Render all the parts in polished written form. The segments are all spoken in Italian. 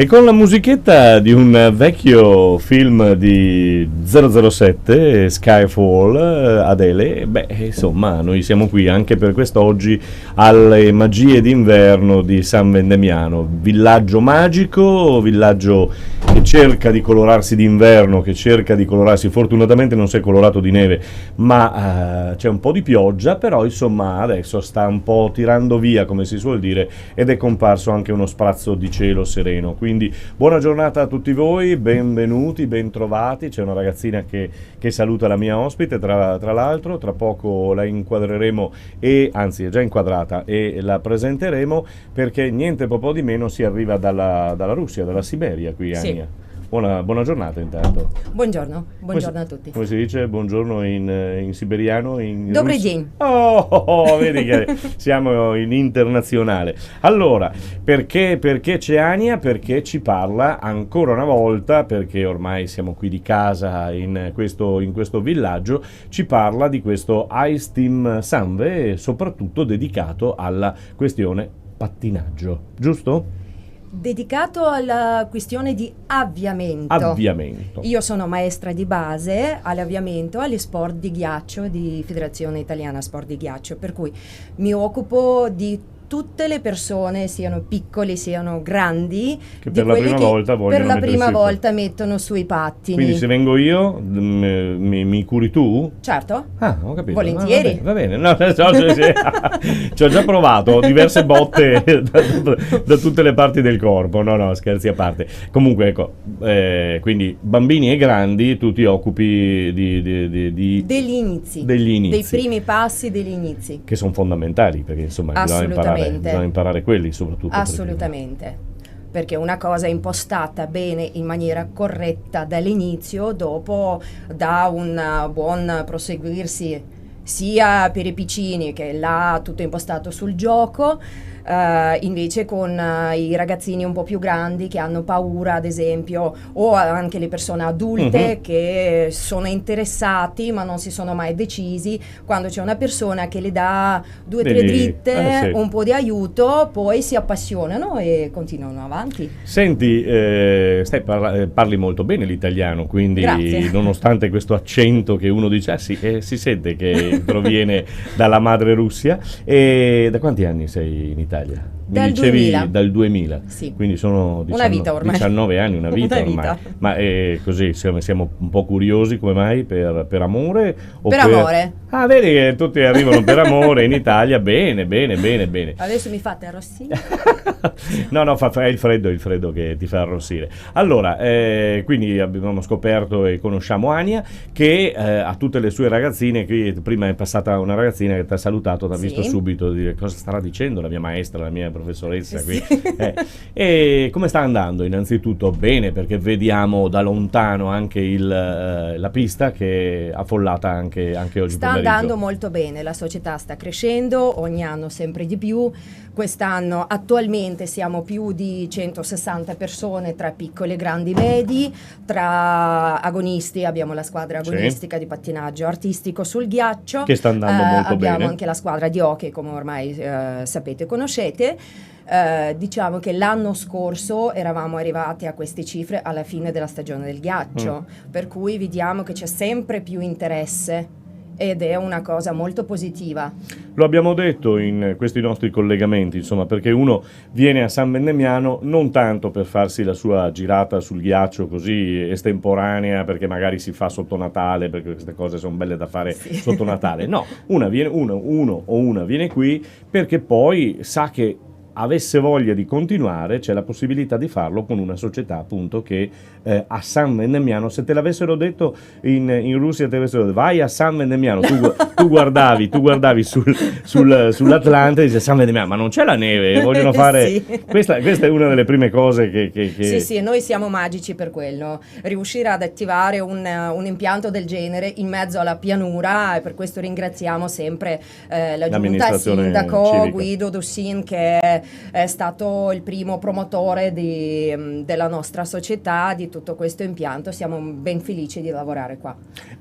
E con la musichetta di un vecchio film di 007, Skyfall, Adele, insomma, noi siamo qui anche per quest'oggi alle magie d'inverno di San Vendemiano, villaggio magico, villaggio che cerca di colorarsi d'inverno, che cerca di colorarsi, fortunatamente non si è colorato di neve, ma c'è un po' di pioggia, però insomma adesso sta un po' tirando via, come si suol dire, ed è comparso anche uno sprazzo di cielo sereno. Quindi buona giornata a tutti voi, benvenuti, bentrovati. C'è una ragazzina che saluta la mia ospite, tra l'altro, tra poco la inquadreremo, e anzi è già inquadrata, e la presenteremo, perché niente po' di meno si arriva dalla Russia, dalla Siberia qui, Sì. Ania. Buona giornata intanto. Buongiorno a tutti. Come si dice buongiorno in siberiano? Dobry russo? dень. Vedi che siamo in internazionale. Allora, perché c'è Ania? Perché ci parla ancora una volta, perché ormai siamo qui di casa in questo villaggio, ci parla di questo Ice Team Sanve, soprattutto dedicato alla questione pattinaggio, giusto? Dedicato alla questione di avviamento. Avviamento. Io sono maestra di base all'avviamento, agli sport di ghiaccio di Federazione Italiana Sport di Ghiaccio, per cui mi occupo di tutte le persone, siano piccoli, siano grandi, Che di per la quelli prima che volta vogliono per la mettersi prima su. volta mettono sui pattini. Quindi se vengo io, mi curi tu? Certo. Ah, ho capito. Volentieri. Va bene. No, ci ho già provato, ho diverse botte da tutte le parti del corpo. No, scherzi a parte. Comunque, ecco, quindi bambini e grandi, tu ti occupi Degli inizi. degli inizi. Dei primi passi degli inizi. Che sono fondamentali, perché insomma bisogna imparare quelli soprattutto. Assolutamente, perché una cosa impostata bene in maniera corretta dall'inizio, dopo dà un buon proseguirsi sia per i piccini, che là tutto impostato sul gioco, invece con i ragazzini un po' più grandi che hanno paura, ad esempio, o anche le persone adulte che sono interessati ma non si sono mai decisi. Quando c'è una persona che le dà due o tre dritte, sì. un po' di aiuto, poi si appassionano e continuano avanti. Senti, parli molto bene l'italiano, quindi Grazie. nonostante questo accento che uno dice, si sente che proviene dalla madre Russia. E da quanti anni sei in Italia? Mi Dal dicevi 2000. dal 2000, Sì. quindi sono Una vita ormai. 19 anni, una vita Una ormai. vita. Ma così siamo un po' curiosi, come mai? Per amore? O Per amore. Ah, vedi che tutti arrivano per amore in Italia, bene. Adesso mi fate arrossire? No, fa il freddo che ti fa arrossire. Allora, quindi abbiamo scoperto e conosciamo Ania, che ha tutte le sue ragazzine. Qui prima è passata una ragazzina che ti ha salutato, ti ha Sì. visto subito dire cosa starà dicendo la mia maestra, la mia professoressa Sì. qui. E come sta andando? Innanzitutto bene, perché vediamo da lontano anche la pista che è affollata anche oggi Sta pomeriggio. andando molto bene, la società sta crescendo ogni anno sempre di più. Quest'anno attualmente siamo più di 160 persone tra piccoli, grandi, medi, tra agonisti, abbiamo la squadra agonistica di pattinaggio artistico sul ghiaccio, Che sta andando molto abbiamo bene. anche la squadra di hockey, come ormai sapete, conoscete. Diciamo che l'anno scorso eravamo arrivati a queste cifre alla fine della stagione del ghiaccio, per cui vediamo che c'è sempre più interesse ed è una cosa molto positiva. Lo abbiamo detto in questi nostri collegamenti, insomma, perché uno viene a San Vendemiano non tanto per farsi la sua girata sul ghiaccio così estemporanea, perché magari si fa sotto Natale, perché queste cose sono belle da fare sotto Natale. No, uno o una viene qui perché poi sa che avesse voglia di continuare, c'è la possibilità di farlo con una società appunto che a San Vendemiano, se te l'avessero detto in Russia, te l'avessero detto vai a San Vendemiano, tu guardavi sull'Atlante e dici San Vendemiano, ma non c'è la neve, vogliono fare Sì. questa è una delle prime cose che... Sì, noi siamo magici per quello, riuscire ad attivare un impianto del genere in mezzo alla pianura, e per questo ringraziamo sempre la giunta, il L'amministrazione sindaco civica. Guido Dossin, che è stato il primo promotore della nostra società, di tutto questo impianto. Siamo ben felici di lavorare qua.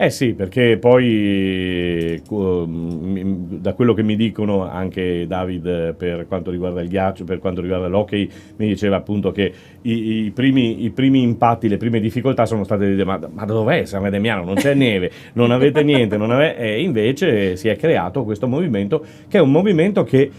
Sì, perché poi da quello che mi dicono anche David per quanto riguarda il ghiaccio, per quanto riguarda l'hockey, mi diceva appunto che i primi impatti, le prime difficoltà sono state di dire ma dov'è San Vendemiano? Non c'è neve, non avete niente, e invece si è creato questo movimento, che è un movimento che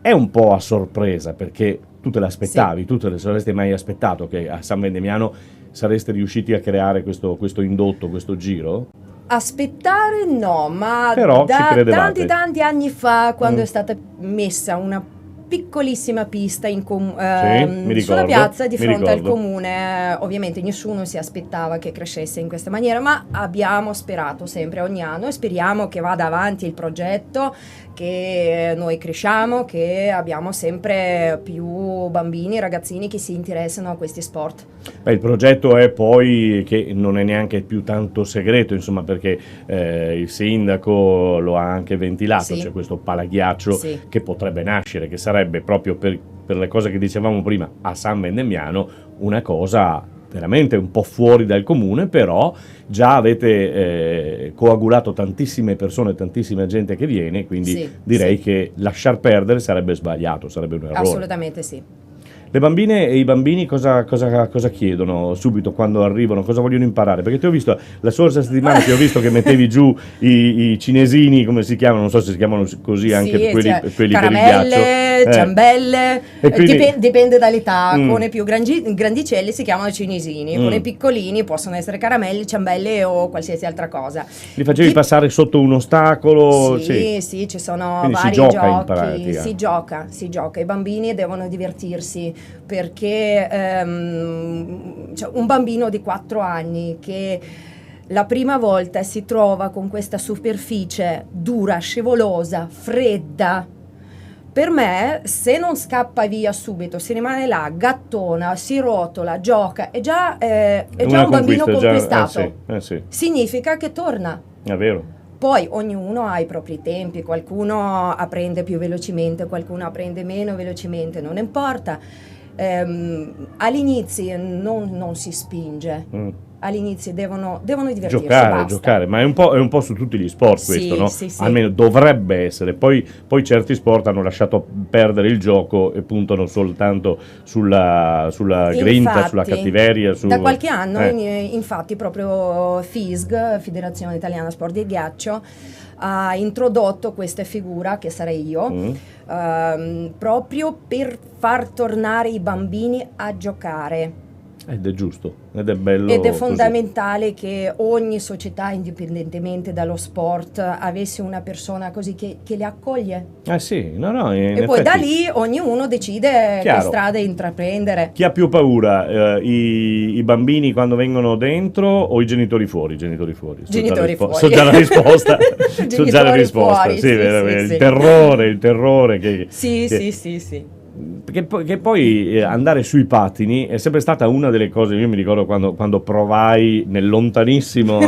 è un po' a sorpresa, perché tu te l'aspettavi, Sì. tu te saresti mai aspettato che a San Vendemiano sareste riusciti a creare questo indotto, questo giro? Aspettare no, ma Però ci da credevate. tanti anni fa, quando è stata messa una piccolissima pista mi sulla ricordo, piazza di mi fronte al ricordo. comune, ovviamente nessuno si aspettava che crescesse in questa maniera, ma abbiamo sperato sempre ogni anno e speriamo che vada avanti il progetto, che noi cresciamo, che abbiamo sempre più bambini, ragazzini che si interessano a questi sport. Il progetto è poi che non è neanche più tanto segreto, insomma, perché il sindaco lo ha anche ventilato, Sì. c'è questo palaghiaccio Sì. che potrebbe nascere, che sarebbe proprio per le cose che dicevamo prima a San Vendemiano una cosa veramente un po' fuori dal comune, però già avete coagulato tantissime persone, tantissima gente che viene, quindi Sì, direi sì. che lasciar perdere sarebbe sbagliato, sarebbe un errore. Assolutamente sì. Le bambine e i bambini cosa chiedono subito quando arrivano? Cosa vogliono imparare? Perché ti ho visto, la scorsa settimana ti ho visto che mettevi giù i cinesini, come si chiamano? Non so se si chiamano così anche Sì, quelli, cioè, quelli per il caramelle, ghiaccio. ciambelle, E quindi- dipende dall'età. Mm. Con i più grandicelli si chiamano cinesini, con i piccolini possono essere caramelle, ciambelle o qualsiasi altra cosa. Li facevi passare sotto un ostacolo? Sì, sì, ci sono Quindi si vari gioca in giochi, pratica. si gioca, i bambini devono divertirsi, perché cioè, un bambino di 4 anni che la prima volta si trova con questa superficie dura, scivolosa, fredda, per me, se non scappa via subito, si rimane là, gattona, si rotola, gioca, è già Una un bambino conquista, conquistato. sì, Significa che torna. è vero. Poi ognuno ha i propri tempi, qualcuno apprende più velocemente, qualcuno apprende meno velocemente, non importa. All'inizio non si spinge, all'inizio devono divertirsi, basta. Giocare, ma è un po' su tutti gli sport Sì, questo, no? sì, sì. Almeno dovrebbe essere. Poi certi sport hanno lasciato perdere il gioco e puntano soltanto sulla grinta, Infatti, sulla cattiveria. Da qualche anno, infatti, proprio FISG, Federazione Italiana Sport di Ghiaccio, ha introdotto questa figura, che sarei io, proprio per far tornare i bambini a giocare. Ed è giusto, ed è bello. Ed è così. fondamentale che ogni società, indipendentemente dallo sport, avesse una persona così che le accoglie. Sì, no, in E poi da effetti. lì ognuno decide Chiaro. che strada intraprendere. Chi ha più paura? I bambini quando vengono dentro o i genitori fuori? Genitori fuori. Genitori fuori. So già la risposta. So già la Genitori risposta. fuori, Sì, sì, veramente. sì, Il terrore che. Sì, che- sì. Che poi andare sui pattini è sempre stata una delle cose. Io mi ricordo quando provai nel lontanissimo,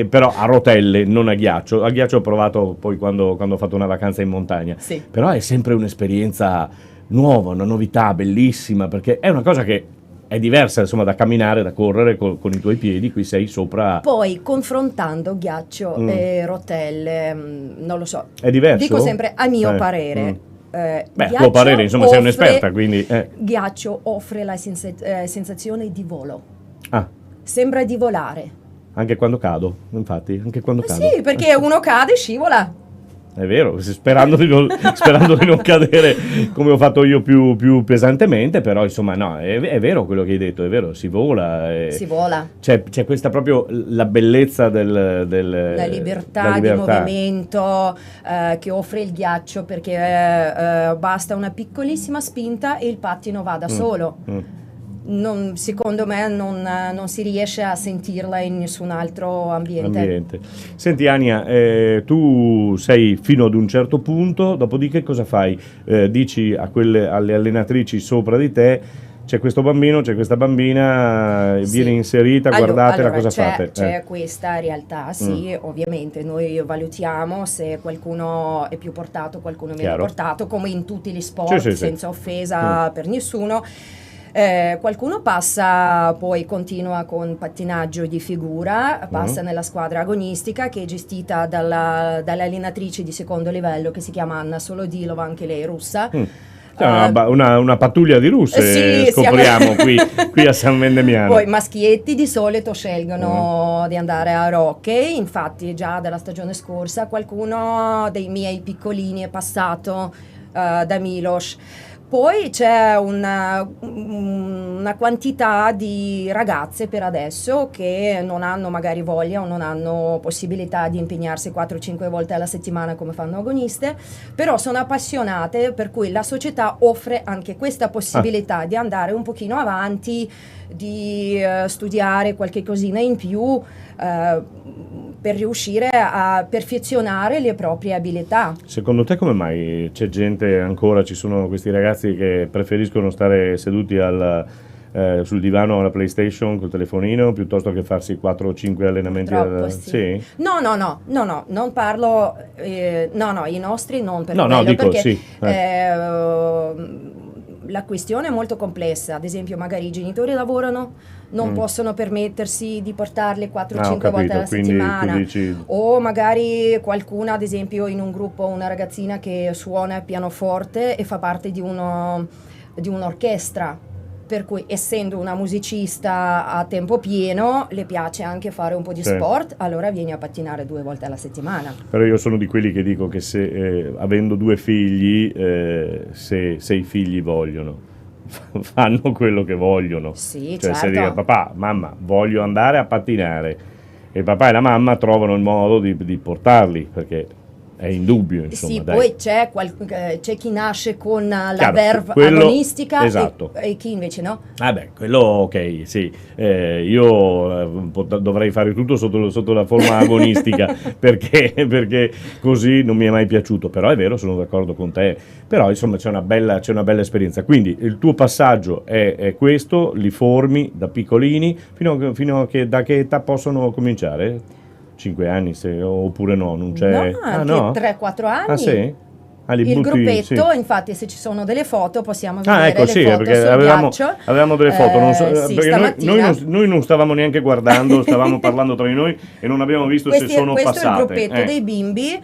però a rotelle, non a ghiaccio. A ghiaccio ho provato poi quando ho fatto una vacanza in montagna. Sì. Però è sempre un'esperienza nuova, una novità bellissima, perché è una cosa che è diversa, insomma, da camminare, da correre con i tuoi piedi. Qui sei sopra. Poi confrontando ghiaccio e rotelle, non lo so. È diverso? Dico sempre a mio parere. Beh, a tuo parere, insomma, sei un'esperta, quindi. Ghiaccio offre la sensazione di volo. Ah, Sembra di volare. anche quando cado, infatti, anche quando cado. Sì, perché uno cade e scivola. È vero, sperando di non cadere come ho fatto io più pesantemente, però insomma no, è vero quello che hai detto, è vero, si vola. Si vola. C'è questa proprio la bellezza La libertà di movimento che offre il ghiaccio, perché basta una piccolissima spinta e il pattino va da solo. Secondo me non si riesce a sentirla in nessun altro ambiente. Senti Ania, tu sei fino ad un certo punto, dopodiché cosa fai? Dici alle allenatrici sopra di te, c'è questo bambino, c'è questa bambina, Sì. viene inserita, guardatela, cosa fate? C'è questa realtà, sì, ovviamente noi valutiamo se qualcuno è più portato, qualcuno meno Chiaro. portato, come in tutti gli sport, Sì, sì, sì. senza offesa per nessuno. Qualcuno passa, poi continua con pattinaggio di figura, passa nella squadra agonistica che è gestita dall'allenatrice di secondo livello che si chiama Anna Solodilova, anche lei russa. Una pattuglia di russe, sì, scopriamo qui a San Vendemiano. Poi maschietti di solito scelgono di andare a hockey, infatti già dalla stagione scorsa qualcuno dei miei piccolini è passato da Milos. Poi c'è una quantità di ragazze per adesso che non hanno magari voglia o non hanno possibilità di impegnarsi 4-5 volte alla settimana come fanno agoniste, però sono appassionate, per cui la società offre anche questa possibilità di andare un pochino avanti, di studiare qualche cosina in più per riuscire a perfezionare le proprie abilità. Secondo te come mai c'è gente ancora, ci sono questi ragazzi che preferiscono stare seduti sul divano alla PlayStation col telefonino piuttosto che farsi 4 o 5 allenamenti? Troppo, sì. No, non parlo, i nostri non per quello, dico, perché sì. La questione è molto complessa, ad esempio magari i genitori lavorano, non possono permettersi di portarli 4-5 volte alla settimana, o magari qualcuna, ad esempio in un gruppo, una ragazzina che suona pianoforte e fa parte di un'orchestra, per cui essendo una musicista a tempo pieno le piace anche fare un po' di sport, allora vieni a pattinare 2 volte alla settimana. Però io sono di quelli che dico che se avendo 2 figli, se i figli vogliono, fanno quello che vogliono. Sì, cioè certo. se dico papà, mamma, voglio andare a pattinare, e il papà e la mamma trovano il modo di portarli, perché è indubbio, insomma. Sì, dai. poi c'è chi nasce con la Chiaro, verve quello- agonistica esatto. e chi invece no. Quello ok, sì. Io dovrei fare tutto sotto la forma agonistica perché così non mi è mai piaciuto. Però è vero, sono d'accordo con te. Però insomma c'è una bella esperienza. Quindi il tuo passaggio è questo, li formi da piccolini fino a da che età possono cominciare? 5 anni oppure no? Non c'è... No, anche 3-4 anni. Ah sì? Il gruppetto, sì. infatti, se ci sono delle foto possiamo vedere Ecco, le sì, foto perché sul ghiaccio. avevamo delle foto, Sì, perché stamattina. noi non stavamo neanche guardando, stavamo parlando tra di noi e non abbiamo visto se sono Questo passate. è il gruppetto dei bimbi,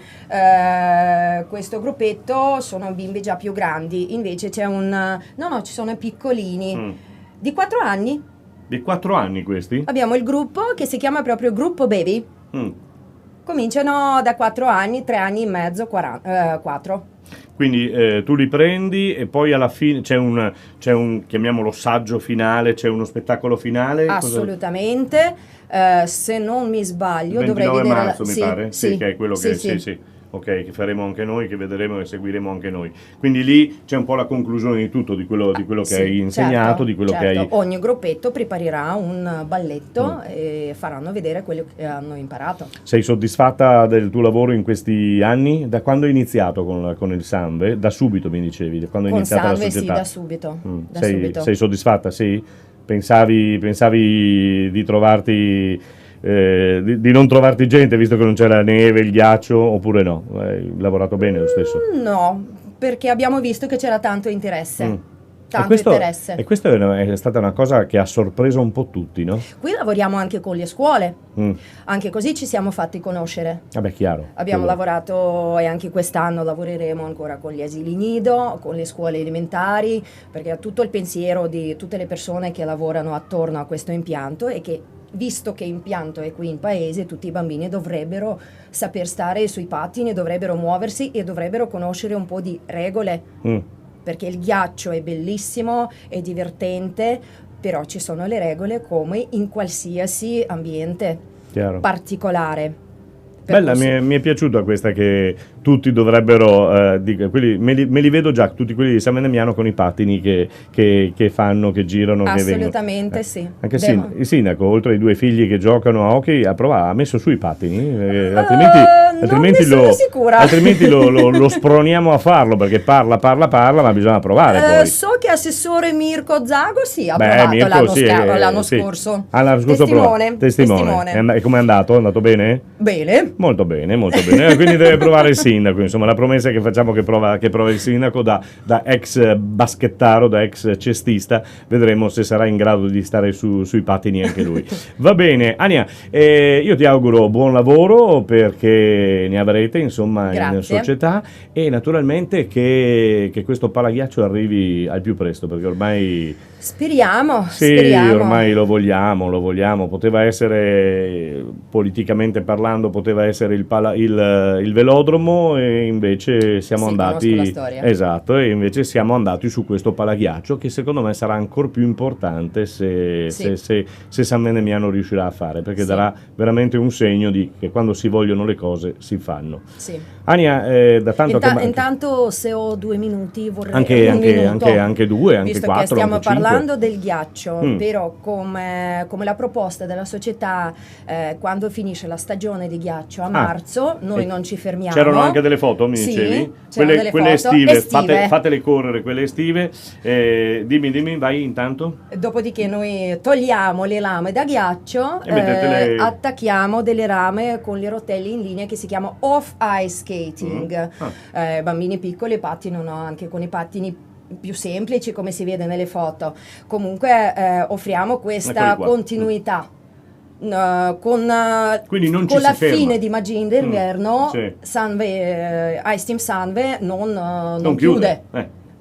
questo gruppetto sono bimbi già più grandi, invece c'è ci sono i piccolini, di 4 anni. Di 4 anni questi? Abbiamo il gruppo che si chiama proprio Gruppo Baby. Cominciano da 4 anni, 3 anni e mezzo, 4. Quindi tu li prendi e poi alla fine c'è un chiamiamolo saggio finale, c'è uno spettacolo finale? Assolutamente, se non mi sbaglio 29 dovrei vedere marzo mi pare, sì, che è quello che sì. Ok, che faremo anche noi, che vedremo e seguiremo anche noi. Quindi lì c'è un po' la conclusione di tutto, di quello che hai insegnato, certo, di quello che hai... Ogni gruppetto preparerà un balletto e faranno vedere quello che hanno imparato. Sei soddisfatta del tuo lavoro in questi anni? Da quando hai iniziato con il Sanve? Da subito mi dicevi, da quando hai Con iniziato Sanve la società? sì, da subito. Sei soddisfatta, sì? Pensavi di trovarti... di non trovarti gente visto che non c'è la neve, il ghiaccio, oppure no? Hai lavorato bene lo stesso? No, perché abbiamo visto che c'era tanto interesse. Interesse. E questa è stata una cosa che ha sorpreso un po' tutti, no? Qui lavoriamo anche con le scuole, anche così ci siamo fatti conoscere. Vabbè, chiaro. Abbiamo lavorato e anche quest'anno lavoreremo ancora con gli asili nido, con le scuole elementari, perché tutto il pensiero di tutte le persone che lavorano attorno a questo impianto è che, visto che impianto è qui in paese, tutti i bambini dovrebbero saper stare sui pattini, dovrebbero muoversi e dovrebbero conoscere un po' di regole, perché il ghiaccio è bellissimo, è divertente, però ci sono le regole come in qualsiasi ambiente particolare. Bella, mi è piaciuta questa che tutti dovrebbero, me li vedo già, tutti quelli di San Vendemiano con i pattini che fanno, che girano, Assolutamente che vengono. sì. Anche il sindaco, oltre ai 2 figli che giocano a hockey, ha messo su i pattini, altrimenti altrimenti, ne sono sicura. altrimenti lo sproniamo a farlo, perché parla, ma bisogna provare poi. So che assessore Mirko Zago ha Beh, provato Mirko, l'anno sì. scorso. L'anno scorso testimone. E com'è andato? È andato bene? Bene. Molto bene, molto bene. Quindi deve provare il sindaco. Insomma, la promessa che facciamo che prova il sindaco da ex baschettaro, da ex cestista. Vedremo se sarà in grado di stare sui pattini anche lui. Va bene, Ania, io ti auguro buon lavoro, perché ne avrete, insomma, in Grazie. società, e naturalmente che questo palaghiaccio arrivi al più presto, perché ormai Speriamo, sì, speriamo. ormai lo vogliamo. Poteva essere, politicamente parlando, poteva essere il velodromo, e invece siamo Sì, andati. conosco la storia. Esatto, e invece siamo andati su questo palaghiaccio, che secondo me sarà ancora più importante se San Minimiano riuscirà a fare, perché Sì. darà veramente un segno di che quando si vogliono le cose si fanno. Sì. Ania, da tanto Intanto, se ho 2 minuti, vorrei anche, un minuto, anche due, anche visto quattro, che stiamo anche cinque. parlando del ghiaccio, Mm. però come la proposta della società, quando finisce la stagione di ghiaccio a marzo, noi non ci fermiamo. C'erano anche delle foto, mi Sì, dicevi? c'erano delle Quelle foto estive, fatele correre, quelle estive. Dimmi, vai intanto. Dopodiché noi togliamo le lame da ghiaccio, E mettete attacchiamo delle rame con le rotelle in linea, che si chiama off-ice skating. Bambini piccoli pattinano anche con i pattini più semplici, come si vede nelle foto. Comunque offriamo questa continuità. Quindi non ci con la si ferma. fine di magia d'inverno, Sì. Ice Team Sanve non chiude.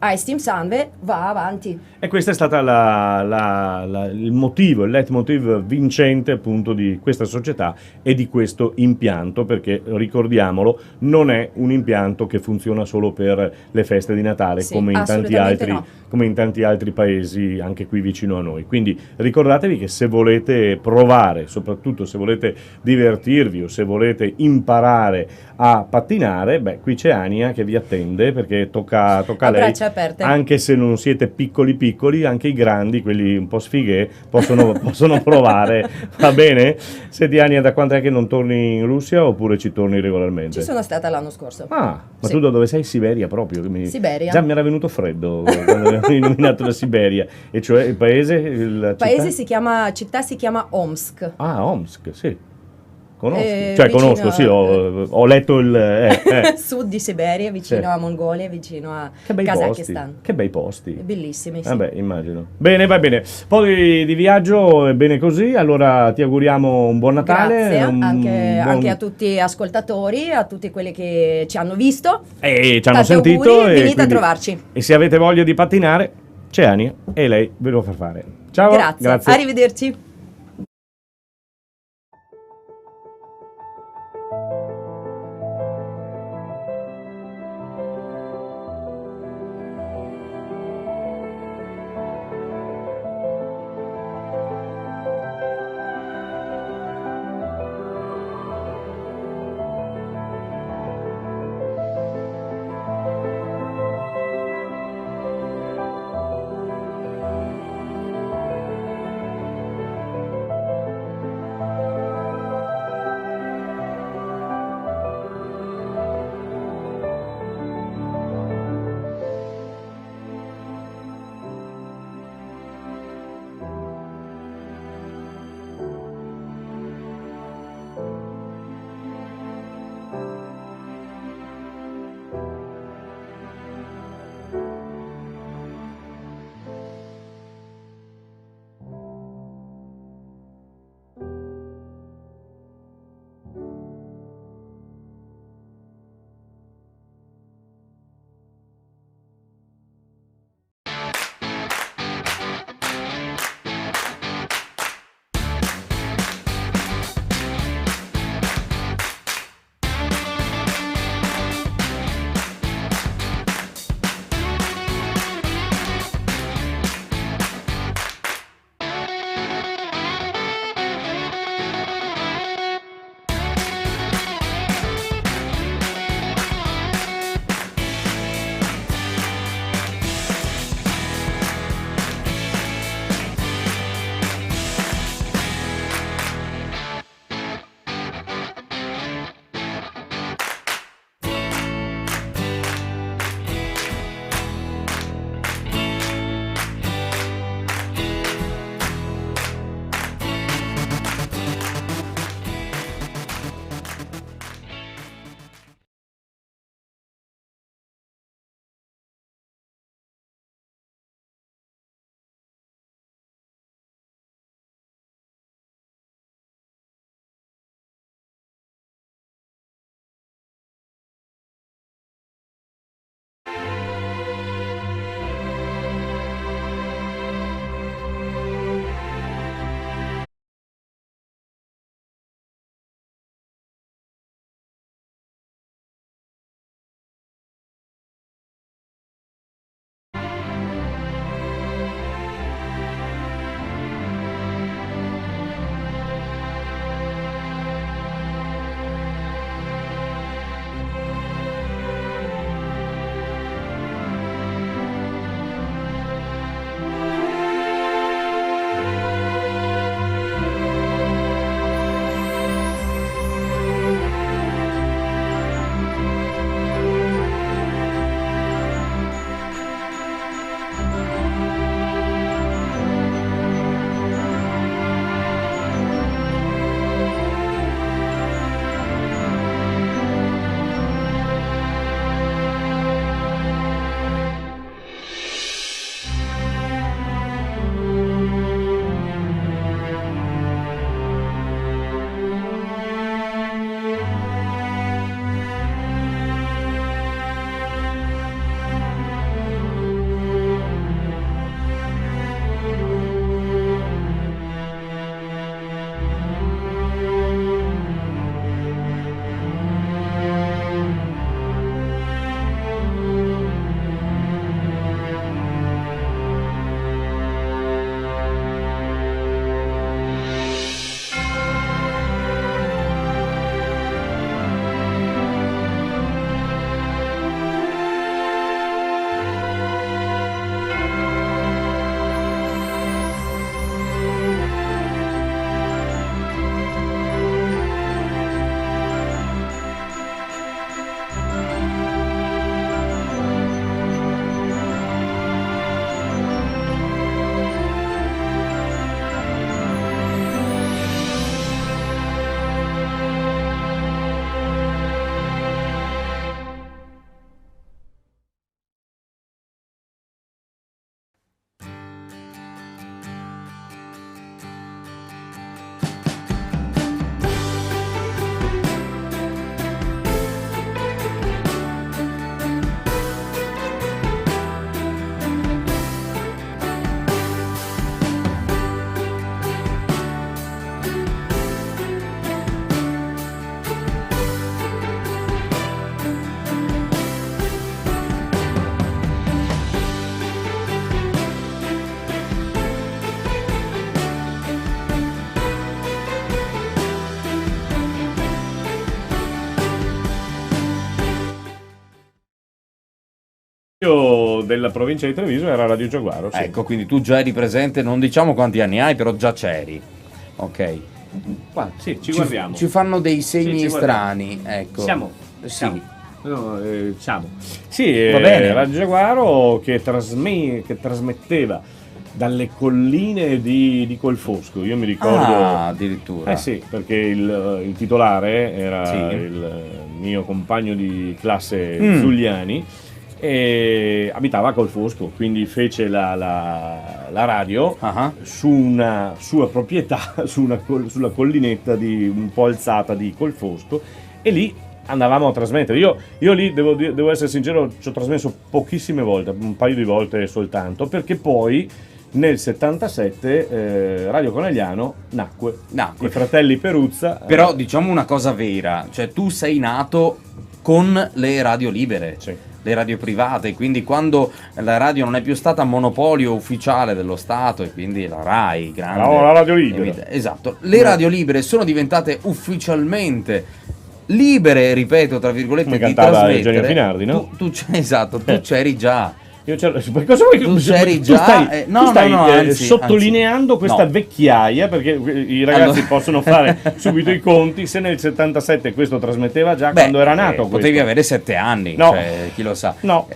Ice Team Sanve va avanti. E questo è stato il motivo, il leitmotiv vincente, appunto, di questa società e di questo impianto, perché, ricordiamolo, non è un impianto che funziona solo per le feste di Natale, Sì, come in tanti altri no. paesi anche qui vicino a noi. Quindi ricordatevi che se volete provare, soprattutto se volete divertirvi o se volete imparare a pattinare, qui c'è Ania che vi attende, perché tocca a lei. Braccia aperte. Anche se non siete piccoli, anche i grandi, quelli un po' sfighe, possono provare. Va bene? Senti, Ania, da quanto è che non torni in Russia, oppure ci torni regolarmente? Ci sono stata l'anno scorso. Ma sì. Tu da dove sei? Siberia proprio? Siberia. Già mi era venuto freddo quando avevo nominato la Siberia. E cioè il paese? Il paese città si chiama Omsk. Ah, Omsk, sì. Conosco, conosco, sì, ho letto il sud di Siberia, vicino a Mongolia, vicino a Kazakistan. Che bei posti. Bellissimi, sì. Vabbè, immagino. Bene, va bene. Poi di viaggio è bene così, allora ti auguriamo un buon Natale. Grazie, anche a tutti gli ascoltatori, a tutti quelli che ci hanno visto. E ci hanno sentito. Auguri, venite a trovarci. E se avete voglia di pattinare, c'è Ania e lei ve lo fa fare. Ciao. Grazie. Arrivederci. della provincia di Treviso era Radio Giaguaro, sì. Ecco, quindi tu già eri presente, non diciamo quanti anni hai, però già c'eri. Ok. Qua, sì, ci guardiamo. Ci fanno dei segni Sì, ci strani, ecco. Siamo. Sì. No, siamo. Sì, Va bene. Radio Giaguaro che trasmetteva dalle colline di Colfosco. Io mi ricordo. Ah, addirittura. Eh sì, perché il titolare era Sì. il mio compagno di classe Zuliani e abitava a Colfosco, quindi fece la radio Ah. su una sua proprietà, sulla collinetta un po' alzata di Colfosco, e lì andavamo a trasmettere. Io lì devo essere sincero, ci ho trasmesso pochissime volte, un paio di volte soltanto, perché poi nel 77 Radio Conegliano nacque. I fratelli Peruzza. Però diciamo una cosa vera, cioè tu sei nato con le radio libere. Sì. Le radio private, quindi quando la radio non è più stata monopolio ufficiale dello Stato e quindi la RAI, grande, No, la radio libera. esatto, le radio libere sono diventate ufficialmente libere, ripeto, tra virgolette, Come di cantava trasmettere. Eugenio Finardi, no? Esatto, tu c'eri già. Io per cosa vuoi che Tu c'eri tu già, stai, no, tu stai no, anzi, sottolineando questa no. vecchiaia, perché i ragazzi Allora- possono fare subito i conti. Se nel 77 questo trasmetteva già, quando era nato questo. Potevi avere 7 anni, No. cioè, chi lo sa. No.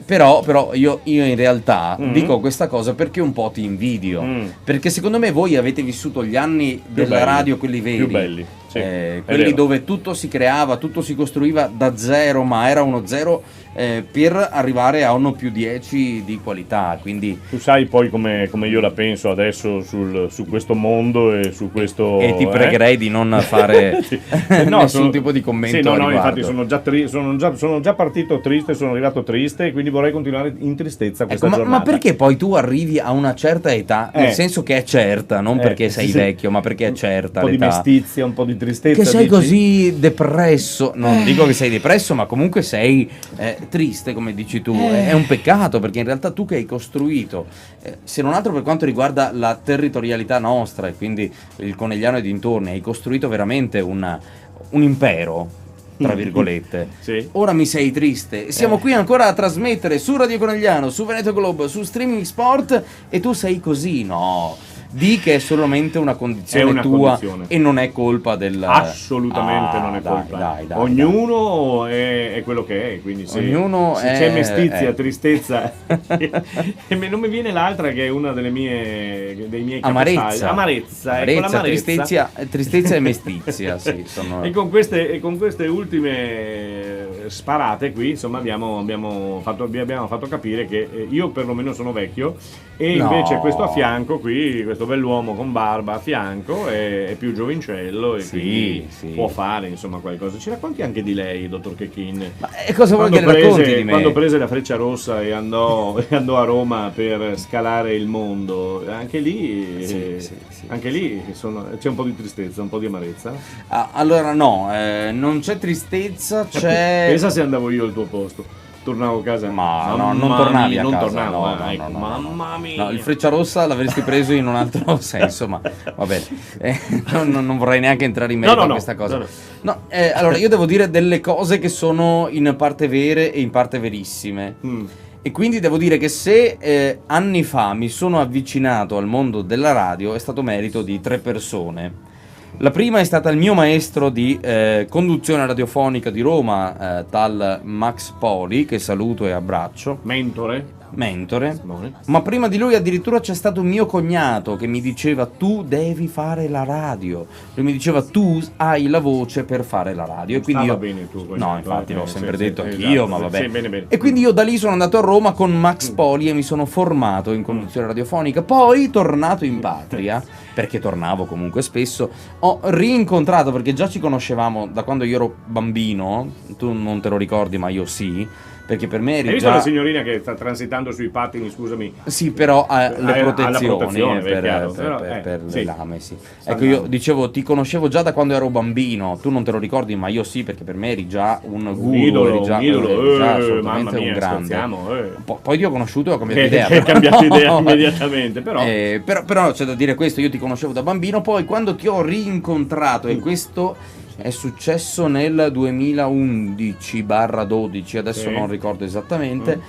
Però io in realtà Mhm. dico questa cosa perché un po' ti invidio. Perché secondo me voi avete vissuto gli anni della belli, radio, quelli veri. più belli, sì, è quelli vero. dove tutto si creava, tutto si costruiva da zero, ma era uno zero per arrivare a uno più 10 di qualità. Quindi Tu sai poi come io la penso adesso su questo mondo e su questo. e ti pregherei di non fare Sì. nessun tipo di commento. Sì, no, a infatti riguardo. sono già partito triste, sono arrivato triste, quindi vorrei continuare in tristezza questa Ecco, giornata. ma perché poi tu arrivi a una certa età, nel senso che è certa, non perché sei sì. vecchio, ma perché è certa un po' di l'età. mestizia, un po' di tristezza. Che sei dici? così depresso, non dico che sei depresso, ma comunque sei triste, come dici tu. È un peccato, perché in realtà tu che hai costruito, se non altro per quanto riguarda la territorialità nostra e quindi il Conegliano e dintorni, hai costruito veramente un impero, tra virgolette. Sì. Ora mi sei triste. Siamo qui ancora a trasmettere su Radio Conegliano, su Veneto Globe, su Streaming Sport, e tu sei così. No, di che è solamente una condizione È una tua condizione. e non è colpa del... Assolutamente non è colpa. Dai, Ognuno è quello che è, quindi se c'è mestizia, tristezza e non mi viene l'altra che è una dei miei Amarezza. capisaldi. Amarezza, ecco, l'amarezza. Tristezza e mestizia, sì, sono... E con queste ultime sparate qui, insomma, vi abbiamo fatto capire che io perlomeno sono vecchio, e invece No. questo a fianco qui, questo bell'uomo con barba a fianco è più giovincello, e Sì, quindi sì. può fare insomma qualcosa. Ci racconti anche di lei, dottor Chechin? Ma cosa vuoi che le racconti di me? Quando prese la Freccia Rossa e andò a Roma per scalare il mondo, anche lì, Sì. anche lì c'è un po' di tristezza, un po' di amarezza. Ah, allora no, non c'è tristezza, c'è... Pensa se andavo io al tuo posto, tornavo a casa. Ma no, non Mamma tornavi mia, a non casa, tornavo, no, no, ecco, no, no, mamma mia. No, il Frecciarossa l'avresti preso in un altro senso, ma va bene. Non vorrei neanche entrare in merito a questa cosa. No, allora io devo dire delle cose che sono in parte vere e in parte verissime. E quindi devo dire che se anni fa mi sono avvicinato al mondo della radio è stato merito di 3 persone. La prima è stata il mio maestro di conduzione radiofonica di Roma, tal Max Poli, che saluto e abbraccio. Mentore. Simone. Ma prima di lui addirittura c'è stato un mio cognato che mi diceva: tu devi fare la radio. Lui mi diceva: tu hai la voce per fare la radio. E quindi Stava io... bene il tuo cognato, No, infatti l'ho sempre sì, detto sì, anch'io, esatto, ma sì, vabbè. sì, bene. E quindi io da lì sono andato a Roma con Max Poli e mi sono formato in conduzione radiofonica. Poi, tornato in patria, perché tornavo comunque spesso, ho rincontrato, perché già ci conoscevamo da quando io ero bambino, tu non te lo ricordi ma io sì, perché per me eri Hai visto già... la signorina che sta transitando sui pattini, scusami? Sì, però ha le alla protezioni protezione, per, chiaro, per- però, per sì. le lame, sì. Sta Ecco, io andando. dicevo, ti conoscevo già da quando ero bambino, tu non te lo ricordi, ma io sì, perché per me eri già un guru, eri già mamma assolutamente mia, un grande. scherziamo, Poi ti ho conosciuto e ho cambiato Che idea. hai però. cambiato idea immediatamente, però. Però c'è da dire questo, io ti conoscevo da bambino, poi quando ti ho rincontrato, e questo è successo nel 2011/12, adesso Sì. non ricordo esattamente,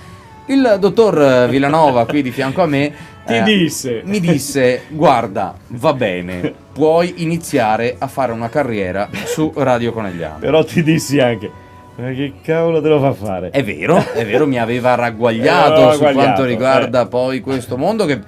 Il dottor Villanova qui di fianco a me mi disse guarda, va bene, puoi iniziare a fare una carriera su Radio Conegliano. Però ti dissi anche, ma che cavolo te lo fa fare? È vero, mi aveva ragguagliato su quanto riguarda poi questo mondo che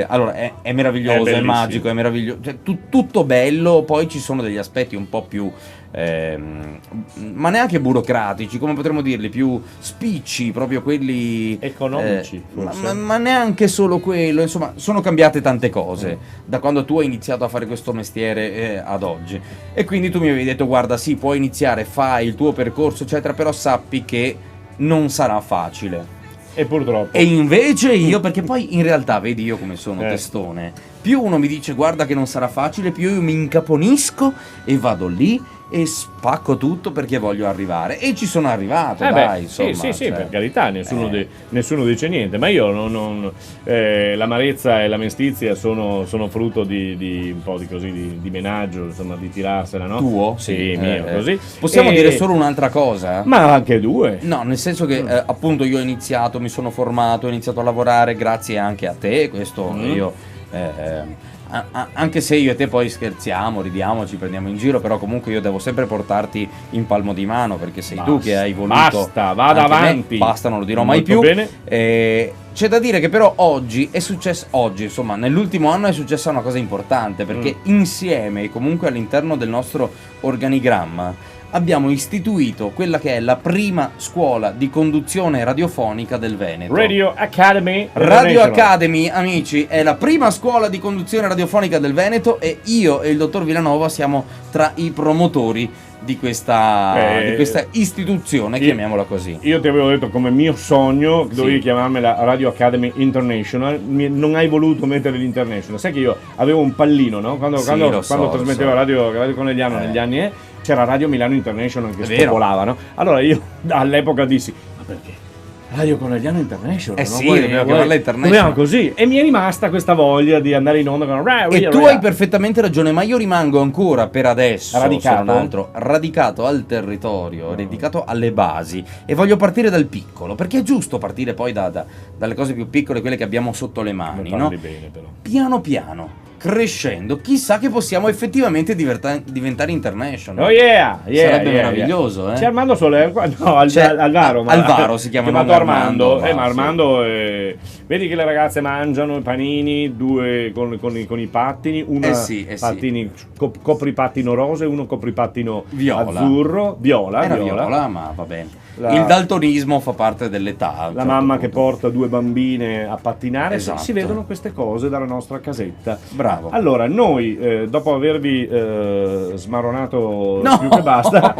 allora è meraviglioso, è magico, è meraviglioso, cioè, tutto bello, poi ci sono degli aspetti un po' più ma neanche burocratici, come potremmo dirli, più spicci, proprio quelli economici, forse. Ma neanche solo quello, insomma, sono cambiate tante cose da quando tu hai iniziato a fare questo mestiere ad oggi. E quindi tu mi avevi detto guarda, sì, puoi iniziare, fai il tuo percorso eccetera, però sappi che non sarà facile. E purtroppo. E invece io, perché poi in realtà vedi io come sono testone, più uno mi dice guarda che non sarà facile, più io mi incaponisco e vado lì e spacco tutto perché voglio arrivare, e ci sono arrivato, dai, insomma. Sì, per carità, nessuno dice niente, ma io l'amarezza e la mestizia sono frutto di un po' di così, di menaggio, insomma, di tirarsela, no? Tuo? Sì, mio, così. Possiamo dire solo un'altra cosa? Ma anche due. No, nel senso che appunto io ho iniziato, mi sono formato, ho iniziato a lavorare grazie anche a te, questo io anche se io e te poi scherziamo, ridiamo, ci prendiamo in giro, però comunque io devo sempre portarti in palmo di mano, perché sei tu che hai voluto. Basta, vada avanti. Basta, non lo dirò mai più. Bene. C'è da dire che però oggi è successo, insomma, nell'ultimo anno è successa una cosa importante, perché insieme, comunque all'interno del nostro organigramma, abbiamo istituito quella che è la prima scuola di conduzione radiofonica del Veneto. Radio Academy. Radio Academy, amici, è la prima scuola di conduzione radiofonica del Veneto, e io e il dottor Villanova siamo tra i promotori di questa istituzione, chiamiamola così. Io ti avevo detto come mio sogno dovevi chiamarmela Radio Academy International, non hai voluto mettere l'International. Sai che io avevo un pallino, no? Quando trasmettevo Radio Conegliano negli anni c'era Radio Milano International che spopolava, no? Allora io all'epoca dissi, ma perché? Radio Conegliano International, sì, dobbiamo chiamarla International. Dobbiamo così. E mi è rimasta questa voglia di andare in onda con hai perfettamente ragione, ma io rimango ancora per adesso radicato al territorio, radicato alle basi, e voglio partire dal piccolo, perché è giusto partire poi dalle cose più piccole, quelle che abbiamo sotto le mani, no? Bene, però. Piano piano, crescendo, chissà che possiamo effettivamente diventare international. Sarebbe meraviglioso. C'è Armando Soler qua? No, Alvaro. Alvaro si chiama, chiamato Armando. Ma Armando, vedi che le ragazze mangiano i panini, due con i pattini, uno pattini copripattino rosa e uno copripattino azzurro, viola, ma va bene. Il daltonismo fa parte dell'età. La mamma che porta due bambine a pattinare, si vedono queste cose dalla nostra casetta. Bravo. Allora, noi dopo avervi smaronato più che basta,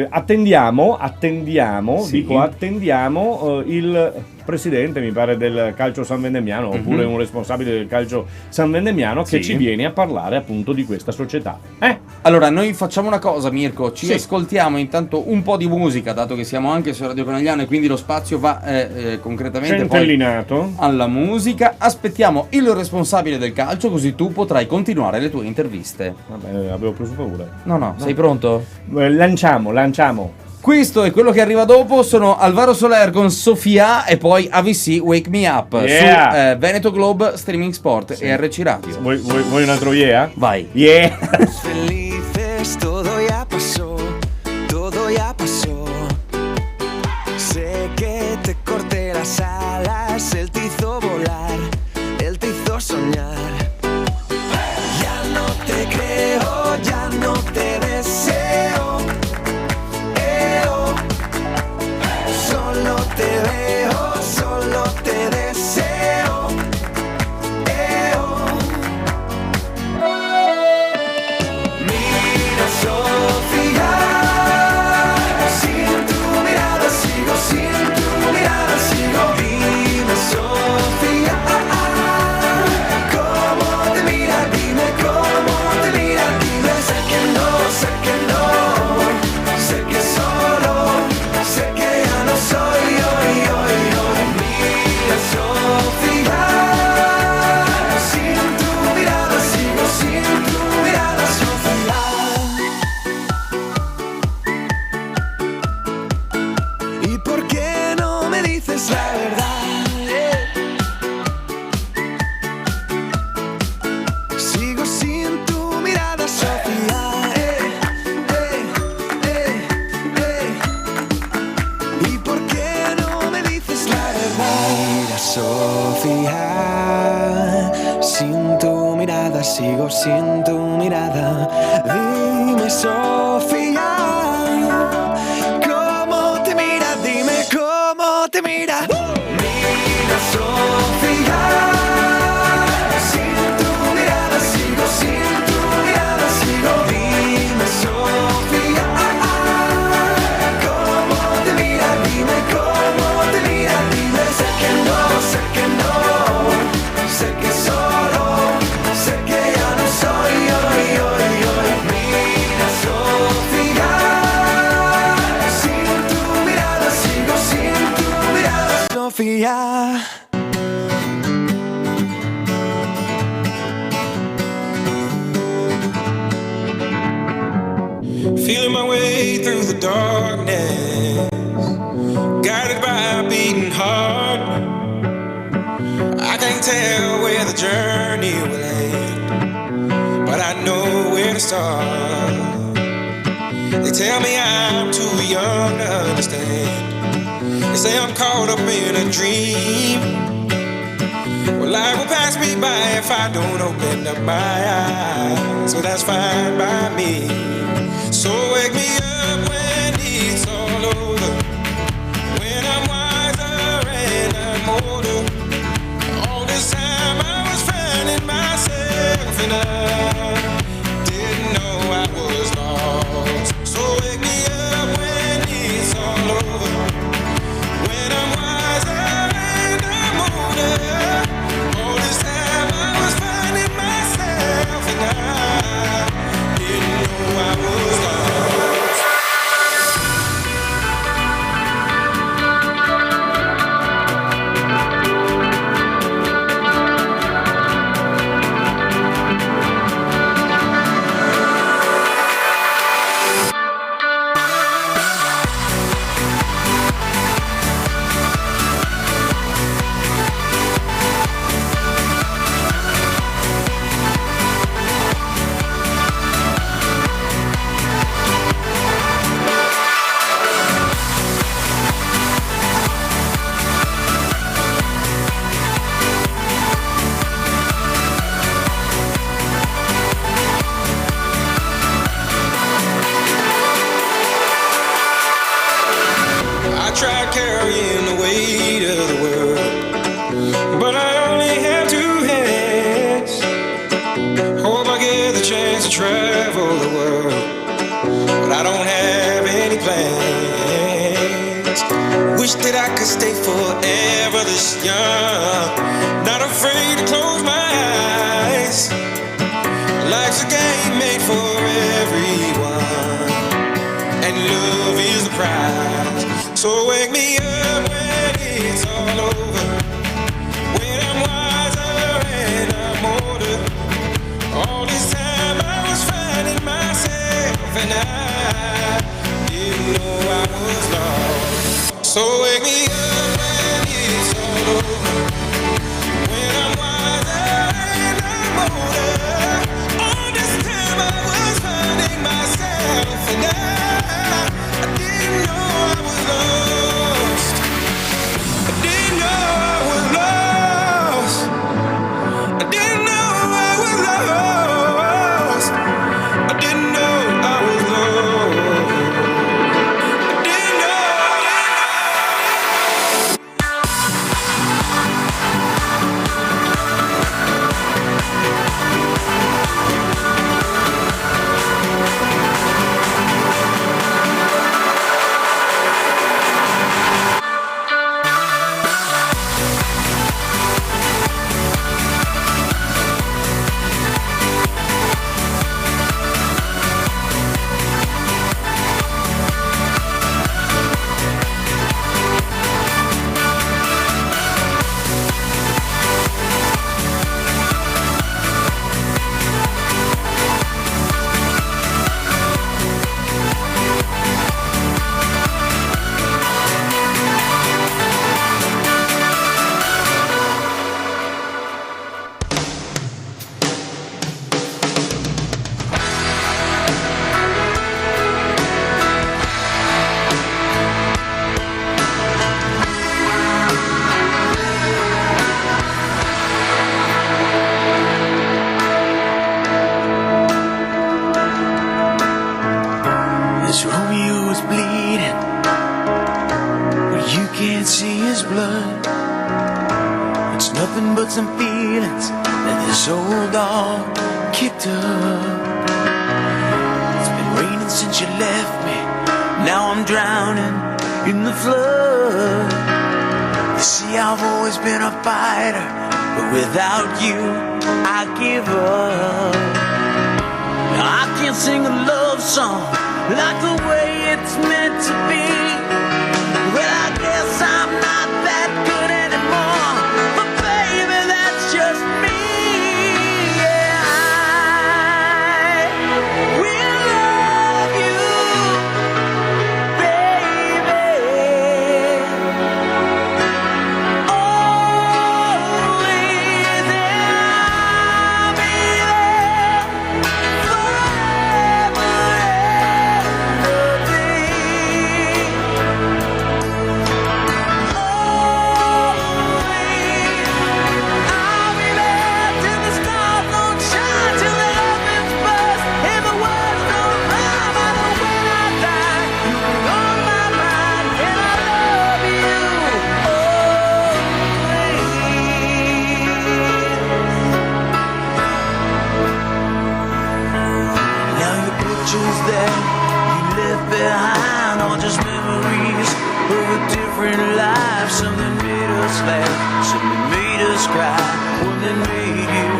attendiamo il presidente, mi pare, del calcio San Vendemiano, oppure un responsabile del calcio San Vendemiano, che ci viene a parlare appunto di questa società. Allora, noi facciamo una cosa, Mirko, ci ascoltiamo intanto un po' di musica, dato che siamo anche su Radio Conegliano e quindi lo spazio va concretamente centellinato poi alla musica. Aspettiamo il responsabile del calcio, così tu potrai continuare le tue interviste. Vabbè, avevo preso paura. No, sei pronto? Lanciamo. Questo è quello che arriva dopo, sono Alvaro Soler con Sofia e poi AVC Wake Me Up su Veneto Globe Streaming Sport e RC Radio. Vuoi un altro Vai. Felices, todo ya pasó, sé que te corté las alas, él te hizo volar, él te hizo soñar. Ya no te creo, ya no te deseo, solo te veo, solo te deseo, Mira, Sofía, sigo sin tu mirada. Dime, Sofía, ¿cómo te mira? Dime cómo te mira. Mira, Sofía, sin tu mirada sigo, sin tu mirada sigo. Dime, Sofía, ¿cómo te mira? Dime cómo te mira. Dime, sé que no, sé que no, sé que solo, sé que ya no soy hoy, hoy, hoy. Mira, Sofía, sin tu mirada sigo, sin tu mirada, Sofía. Feeling my way through the darkness, guided by a beating heart. I can't tell where the journey will end, but I know where to start. They tell me I'm too young to understand. They say I'm caught up in a dream. Well, life will pass me by if I don't open up my eyes. So that's fine by me. So wake me up when it's all over, when I'm wiser and I'm older. All this time I was finding myself and I didn't know I was lost. So wake me up when it's all over, when I'm wiser and I'm older. All this time I was finding myself and I didn't know I was lost. I tried carrying the weight of the world, but I only have two hands. Hope I get the chance to travel the world, but I don't have any plans. Wish that I could stay forever this young, not afraid to close my eyes. Life's a game made for everyone, and love is the prize. So wake me up when it's all over, when I'm wiser and I'm older. All this time I was finding myself and I didn't know I was lost. So wake me up when it's all over, when I'm wiser and I'm older. All this time I was finding myself and I didn't know I was lost. I didn't know I was lost. I didn't know I was lost. I didn't know I was lost. bleeding, but you can't see his blood. It's nothing but some feelings that this old dog kicked up. It's been raining since you left me, now I'm drowning in the flood. You see, I've always been a fighter, but without you, I give up. I can't sing a love song like the way it's meant to be. Well, I guess I'm not that good anymore, but baby, that's just me. Yeah, I will love you, baby. Always, and I'll be there forever and a day. I'll be there till the stars don't shine, till the heavens burst and the words don't rhyme. I know when I die, you'll be on my mind, and I love you always. Now your picture's there, you left behind all just memories of a different life. Something made us laugh, something made us cry, one that made you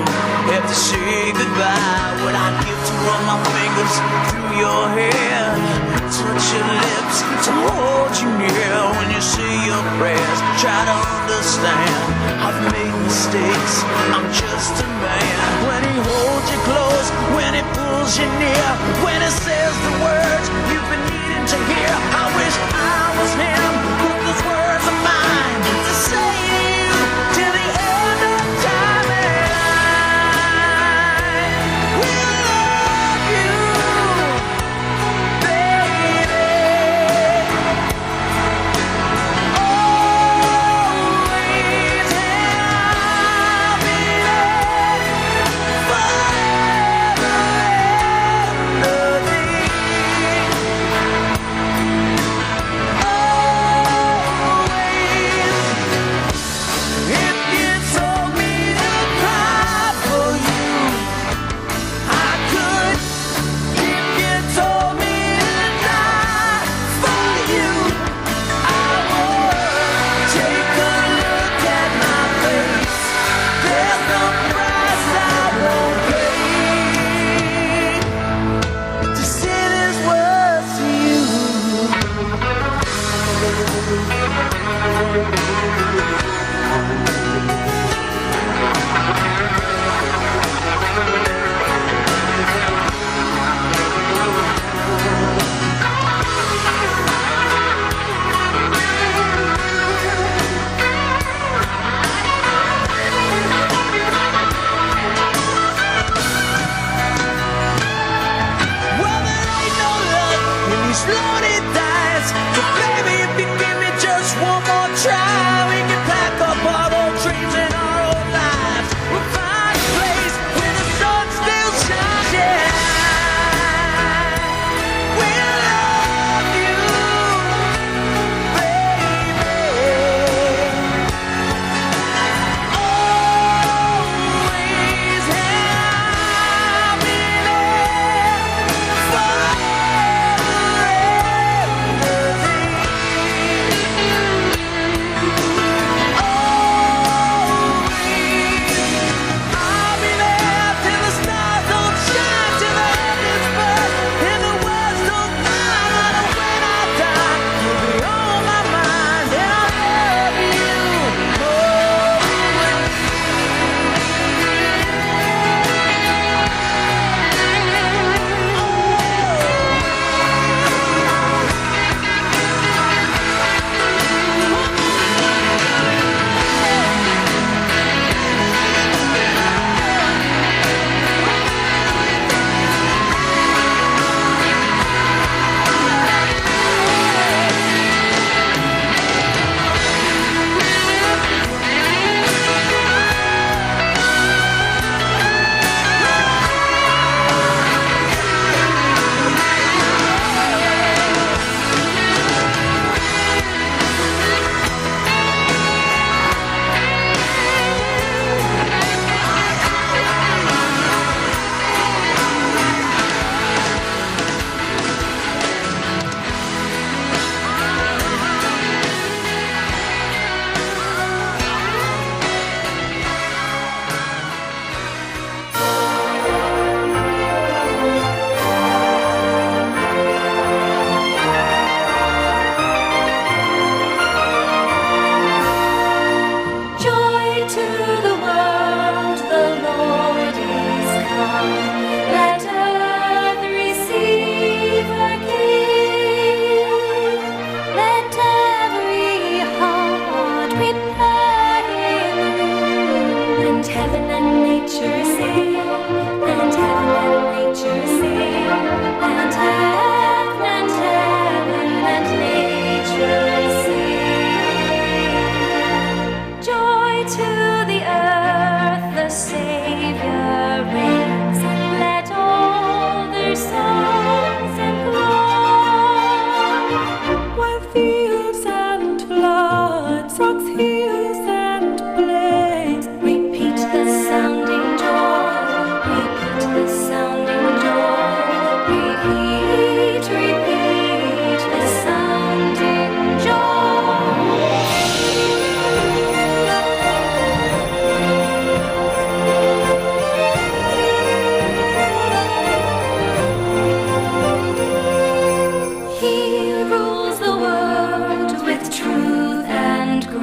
have to say goodbye. What I'd give to run my fingers through your hair, touch your lips, to hold you near when you say your prayers. Try to understand, I've made mistakes, I'm just a man. When he holds you close, when he pulls you near, when he says the words you've been needing to hear, I wish I was him, but those words are mine to say to you till the end of time. And I will love you, baby. Always, and I'll be there forever and a day. If you told me to cry for you, I could. If you told me to die for you, I would. Take a look at my face, there's no price I won't pay to say these words to you. Well, there ain't no love in these lonely days, but baby, if you give me just one more try, we can pack up all those dreams in our old lives. We'll find a place where the sun still shines. Yeah, we'll love you, baby. Always, and I'll be there forever and a day.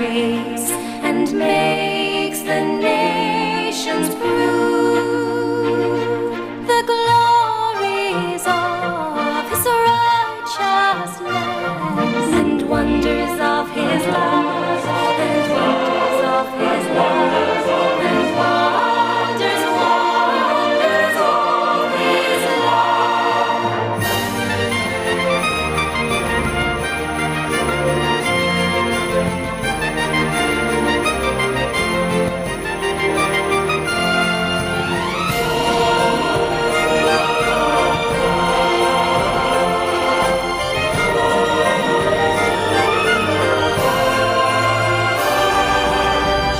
grace and makes the nations prove the glories of his righteousness and wonders of his love and wonders of his love and wonders of his love.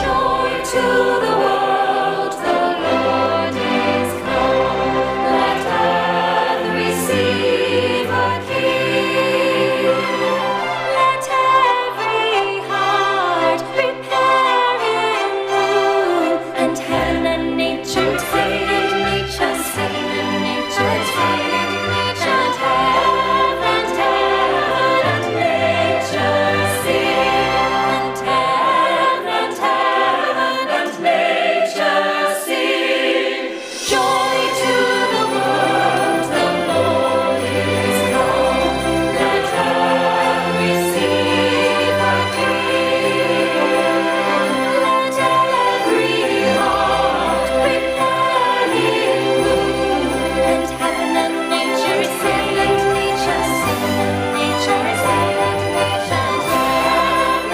Joy to the world, the Lord is come. Let earth receive a King. Let every heart prepare him room, and heaven and nature sing, and nature sing, and nature sing, and nature and heaven and nature sing, and heaven and nature sing. Joy to the world, the Lord is come. Let earth receive a King. Let every heart prepare him room, and heaven and nature sing, and nature sing, and nature sing, and nature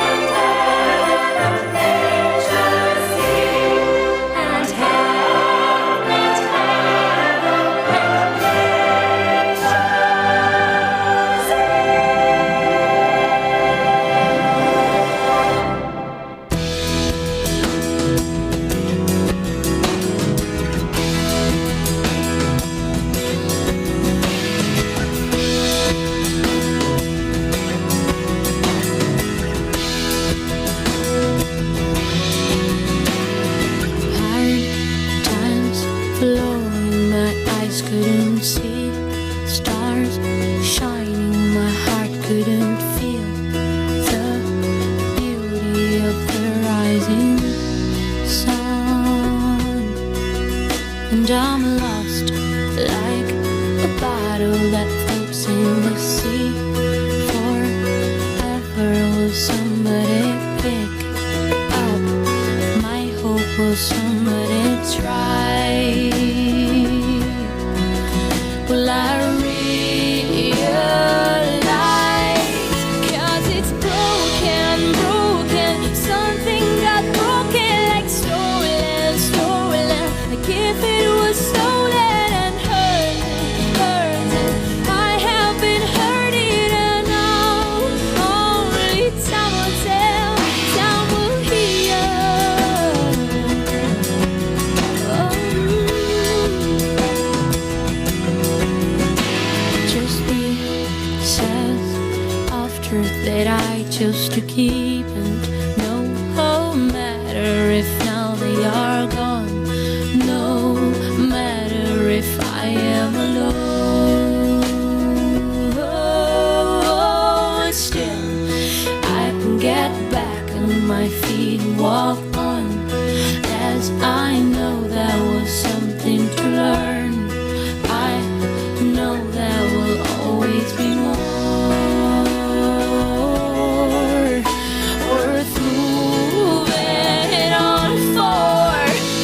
and heaven and nature sing, and heaven and Hard times flowing, my eyes couldn't see. Stars shining, my heart couldn't feel the beauty of the rising sun. And I'm lost like a bottle that floats in the sea. Forever will somebody pick up my hope, will somebody try? Will I realize? 'Cause it's broken, broken. Something got broken, like stolen, stolen. Like if it was stolen and hurting, hurting. I have been hurting and now only time will tell, time will heal. Just pieces of truth that I chose to keep, and no matter if now they are gone, no matter if I am alone, still I can get back on my feet and walk on, as I know that was something to learn. I know there will always be more worth moving on for.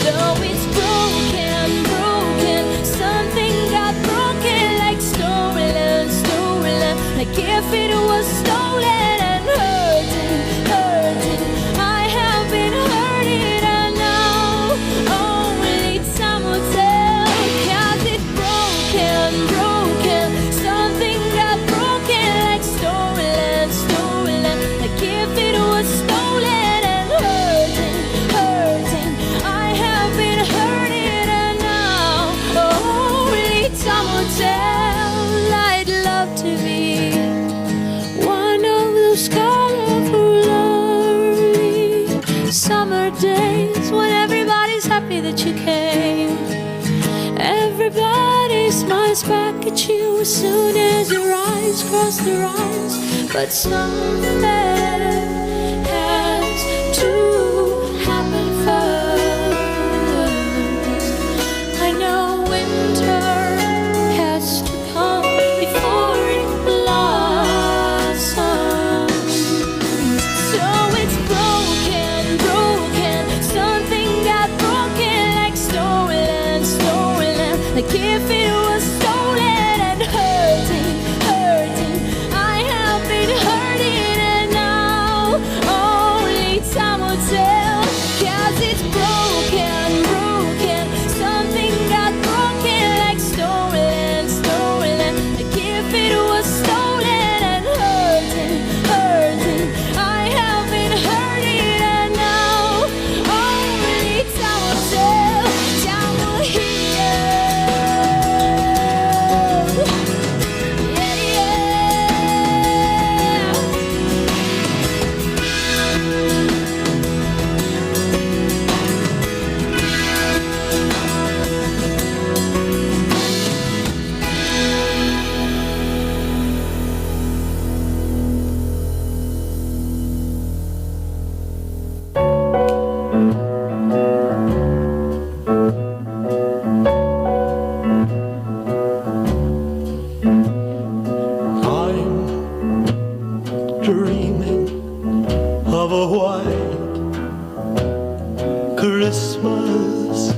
Though it's broken, broken. Something got broken, like stolen, stolen. Like if it was stolen and hurting, hurting. I have been hurting and now only time will tell. 'Cause it's broken, broken. Something got broken, like stolen, stolen. Like if it was stolen and hurting, hurting. I have been hurting and now only time will tell. I'd love to be one of those colorful, lovely summer days when everybody's happy that you came. Everybody smiles back at you as soon as your eyes cross their eyes. But something has dreaming of a white Christmas,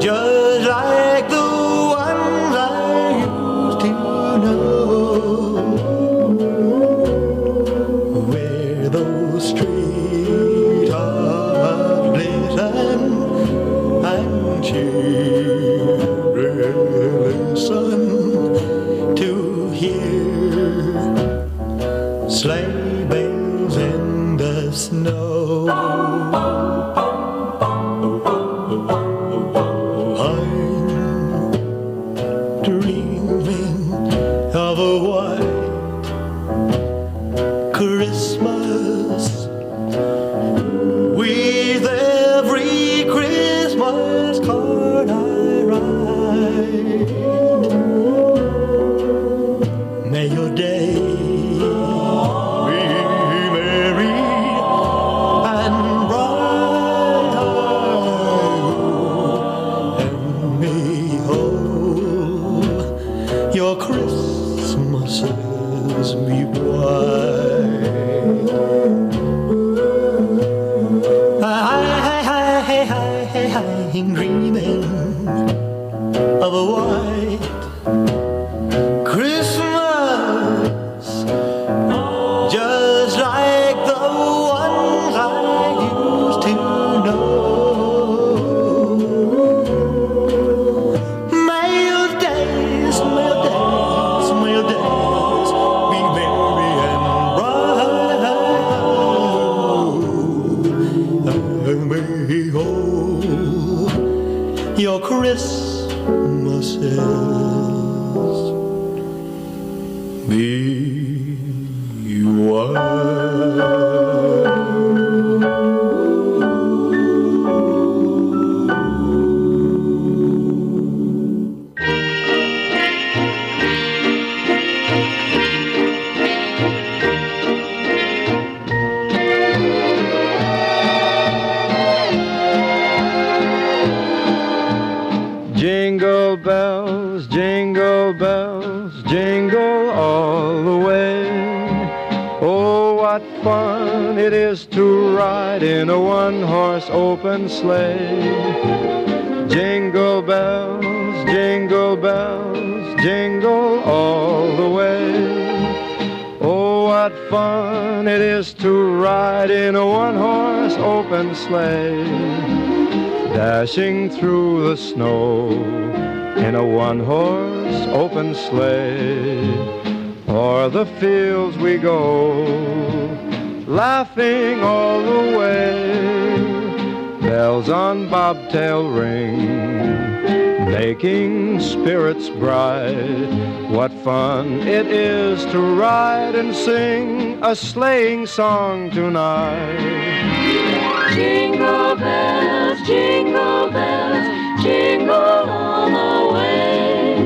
just like the ones I used to know, where those treetops glisten and children listen to hear sleigh bells in the snow. I'm dreaming of a white Christmas, with every Christmas card I write. May your day be merry and bright, and may all your Christmases be white. I'm dreaming of a white Christmas, just like the ones I used to know. May your days, may your days, may your days be merry and bright, and may all your Christmases be Jingle bells, jingle all the way. Oh, what fun it is to ride in a one-horse open sleigh. Jingle bells, jingle all the way. Oh, what fun it is to ride in a one-horse open sleigh. Dashing through the snow in a one-horse open sleigh. O'er the fields we go, laughing all the way. Bells on bobtail ring, making spirits bright. What fun it is to ride and sing a sleighing song tonight. Jingle bells, jingle all the way.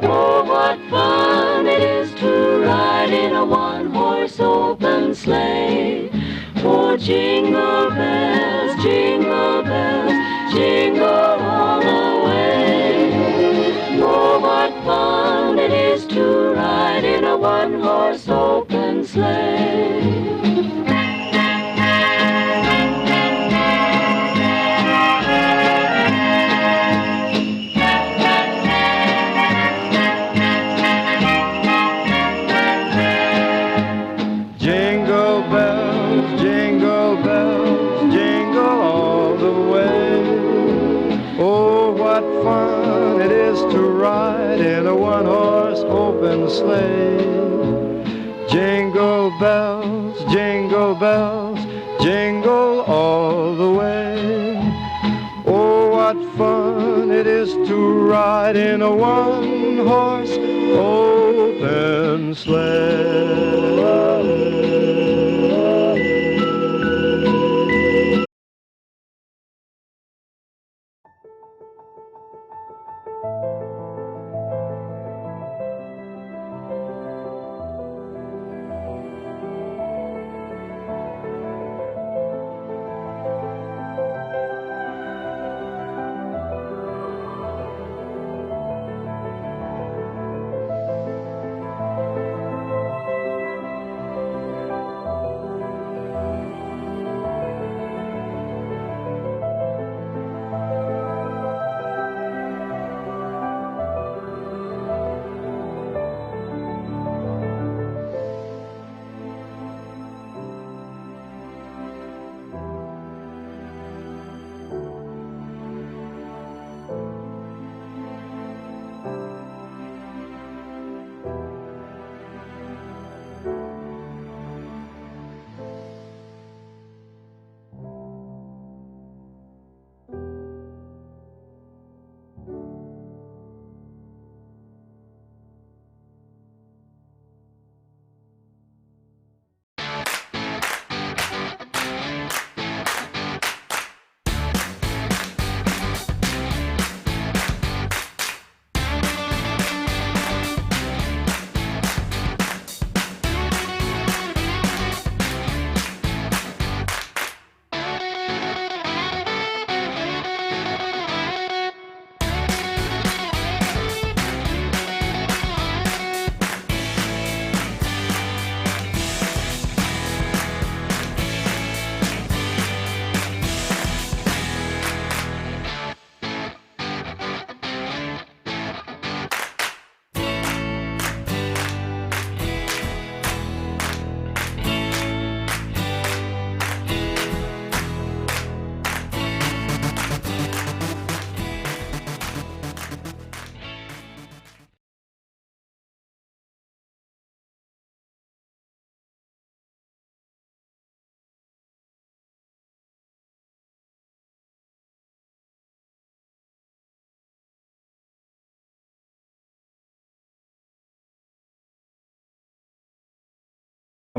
Oh, what fun it is to ride in a one-horse open sleigh. Oh, jingle bells, jingle all the way. Oh, what fun it is to ride in a one-horse open sleigh. In a one-horse open sleigh. Jingle bells, jingle all the way. Oh, what fun it is to ride in a one-horse open sleigh.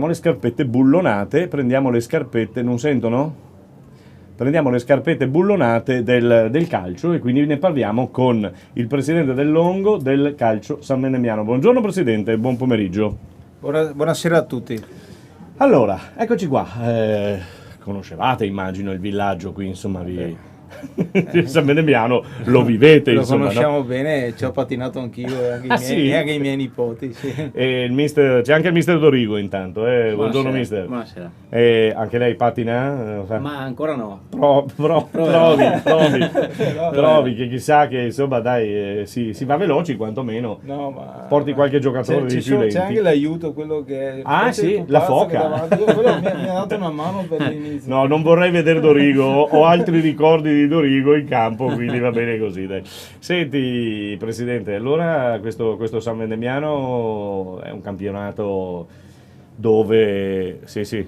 le scarpette bullonate, prendiamo le scarpette, non sentono? Prendiamo le scarpette bullonate del calcio e quindi ne parliamo con il presidente del Longo del Calcio San Mendemiano. Buongiorno Presidente, buon pomeriggio. Buonasera a tutti. Allora, eccoci qua. Conoscevate, immagino, il villaggio qui, insomma, San Mendemiano lo vivete, Lo insomma, conosciamo no? bene, ci ho patinato anch'io e anche, Sì? e anche i miei nipoti. Sì. E c'è anche il mister Dorigo intanto, buongiorno mister. Buonasera. E anche lei patina? Ma ancora no. Provi, che chissà che insomma dai, si va veloci quantomeno. No, ma porti qualche giocatore di più lenti. C'è anche l'aiuto, quello che Ah sì, la foca. Quello mi ha dato una mano per l'inizio. No, non vorrei vedere Dorigo, ho altri ricordi di Dorigo in campo, quindi va bene così, dai. Senti Presidente, allora questo San Mendemiano è un campionato dove sì,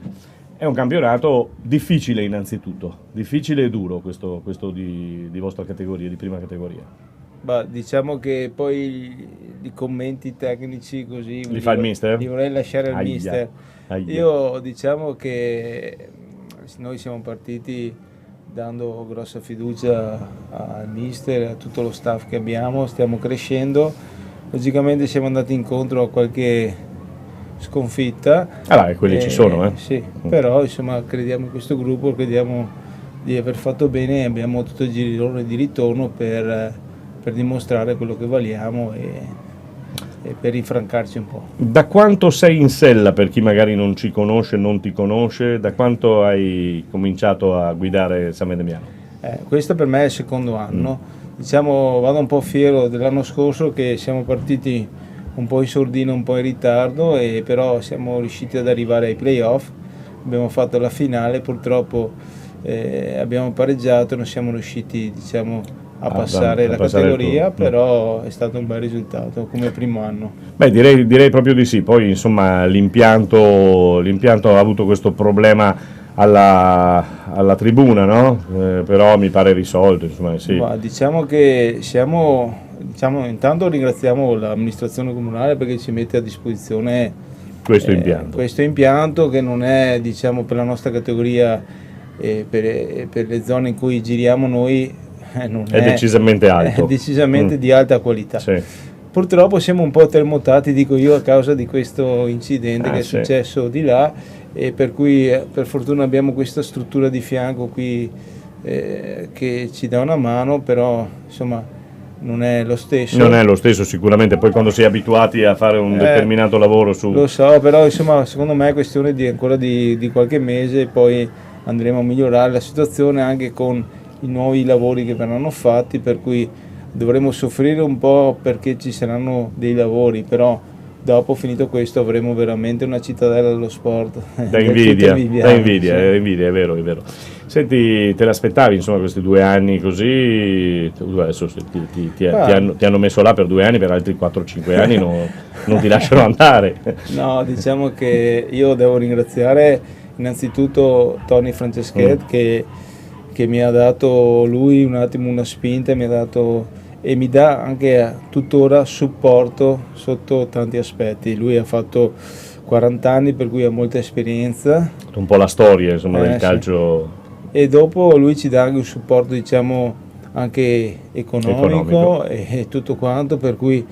è un campionato difficile innanzitutto, difficile e duro questo di vostra categoria, di prima categoria. Bah, diciamo che poi i commenti tecnici così Li fa il mister? Li vorrei lasciare al mister. Io diciamo che noi siamo partiti dando grossa fiducia al mister, a tutto lo staff che abbiamo, stiamo crescendo, logicamente siamo andati incontro a qualche sconfitta. Allora, quelli ci sono, Sì, però insomma crediamo in questo gruppo, crediamo di aver fatto bene e abbiamo tutto il girone di ritorno per dimostrare quello che valiamo e per rinfrancarci un po'. Da quanto sei in sella, per chi magari non ci conosce, non ti conosce, da quanto hai cominciato a guidare San Mendemiano? Questo per me è il secondo anno, diciamo vado un po' fiero dell'anno scorso che siamo partiti un po' in sordina, un po' in ritardo, e però siamo riusciti ad arrivare ai playoff, abbiamo fatto la finale, purtroppo abbiamo pareggiato, non siamo riusciti a passare la categoria, però è stato un bel risultato come primo anno. Beh, direi proprio di sì. Poi insomma l'impianto ha avuto questo problema alla tribuna, no? Però mi pare risolto, insomma, sì. Ma diciamo che intanto ringraziamo l'amministrazione comunale perché ci mette a disposizione questo impianto che non è, per la nostra categoria, per le zone in cui giriamo noi, è decisamente alto, è decisamente di alta qualità. Sì. Purtroppo siamo un po' termotati, dico io, a causa di questo incidente che è successo di là, e per cui per fortuna abbiamo questa struttura di fianco qui che ci dà una mano, però insomma non è lo stesso. Non è lo stesso sicuramente, poi quando si è abituati a fare un determinato lavoro su... Lo so, però insomma secondo me è questione ancora di qualche mese, poi andremo a migliorare la situazione anche con i nuovi lavori che verranno fatti, per cui dovremo soffrire un po' perché ci saranno dei lavori, però dopo, finito questo, avremo veramente una cittadella dello sport. Da invidia, è vero. Senti, te l'aspettavi insomma questi 2 anni così? Adesso ti hanno messo là per 2 anni, per altri 4-5 anni non ti lasciano andare. No, diciamo che io devo ringraziare innanzitutto Tony Franceschet che mi ha dato lui un attimo una spinta, mi ha dato e mi dà anche tuttora supporto sotto tanti aspetti. Lui ha fatto 40 anni, per cui ha molta esperienza. Un po' la storia insomma del calcio. E dopo lui ci dà anche un supporto anche economico. E tutto quanto, per cui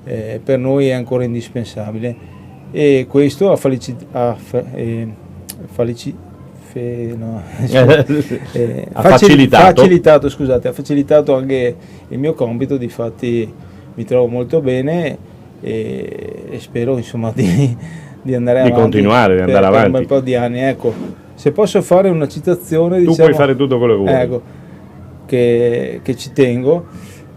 per noi è ancora indispensabile. E questo ha facilitato anche il mio compito. Difatti mi trovo molto bene e spero insomma di andare avanti, continuare, di andare avanti per un bel po' di anni. Ecco, se posso fare una citazione, tu puoi fare tutto quello che vuoi. Ecco, che ci tengo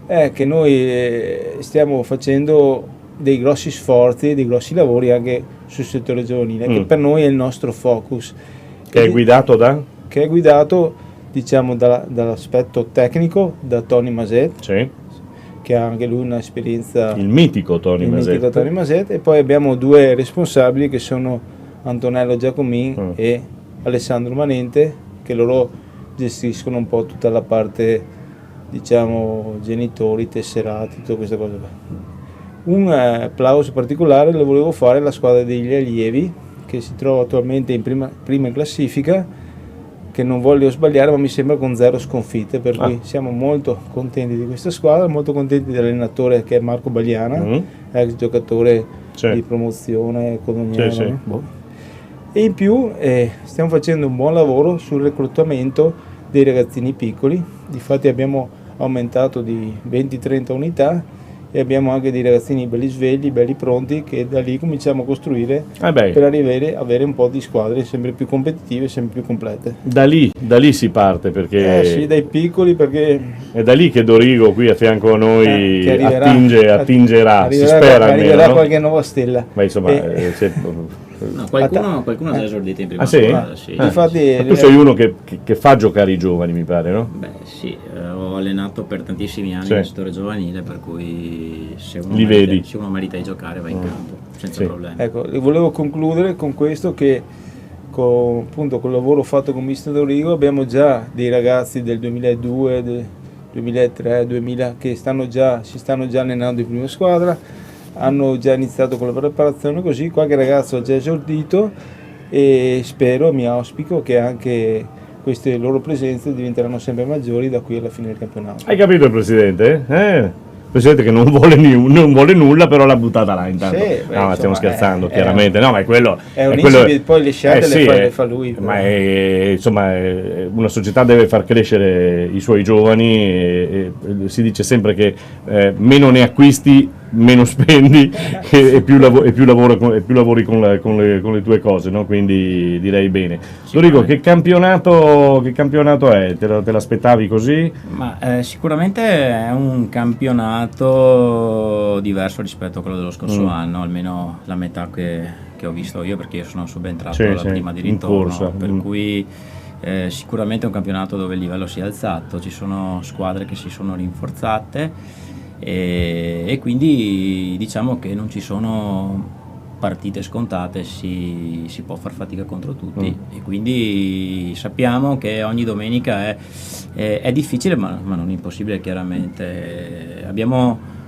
è che noi stiamo facendo dei grossi sforzi, dei grossi lavori anche sul settore giovanile, che per noi è il nostro focus. Che è guidato dall'aspetto tecnico da Tony Maset, che ha anche lui un'esperienza, il mitico Tony Maset, e poi abbiamo 2 responsabili che sono Antonello Giacomin e Alessandro Manente, che loro gestiscono un po' tutta la parte genitori, tesserati, tutte queste cose qua. Un applauso particolare lo volevo fare alla squadra degli allievi, che si trova attualmente in prima in classifica, che non voglio sbagliare, ma mi sembra con 0 sconfitte, per cui siamo molto contenti di questa squadra, molto contenti dell'allenatore che è Marco Bagliana, ex giocatore di promozione codogniano. Boh. E in più stiamo facendo un buon lavoro sul reclutamento dei ragazzini piccoli, difatti abbiamo aumentato di 20-30 unità e abbiamo anche dei ragazzini belli svegli, belli pronti, che da lì cominciamo a costruire per arrivare a avere un po' di squadre sempre più competitive, sempre più complete. Da lì si parte, perché sì, dai piccoli, perché è da lì che Dorigo qui a fianco a noi attingerà, si spera arriverà almeno, qualche nuova stella. Ma insomma no, qualcuno è già esordito in prima sì? squadra, sì. Infatti, tu sei uno che fa giocare i giovani, mi pare, no? Beh sì, ho allenato per tantissimi anni nel settore giovanile, per cui se uno merita di giocare va in campo senza problemi. Ecco, volevo concludere con questo, che appunto col lavoro fatto con Mister Dorigo abbiamo già dei ragazzi del 2002, del 2003, 2000 che si stanno già allenando in prima squadra, hanno già iniziato con la preparazione, così qualche ragazzo ha già esordito e mi auspico che anche queste loro presenze diventeranno sempre maggiori da qui alla fine del campionato. Hai capito il presidente? Presidente che non vuole nulla, però l'ha buttata là intanto. No, stiamo scherzando, chiaramente. No, ma è quello. Poi le scelte le fa lui. Ma insomma, una società deve far crescere i suoi giovani. E si dice sempre che meno ne acquisti, meno spendi e più lavori con le tue cose, no? Quindi direi bene. Dorigo, che campionato è? Te l'aspettavi così? Ma sicuramente è un campionato diverso rispetto a quello dello scorso anno, almeno la metà che ho visto io, perché io sono subentrato alla prima di ritorno, per cui sicuramente è un campionato dove il livello si è alzato, ci sono squadre che si sono rinforzate e quindi diciamo che non ci sono partite scontate, si può far fatica contro tutti e quindi sappiamo che ogni domenica è difficile, ma non impossibile chiaramente.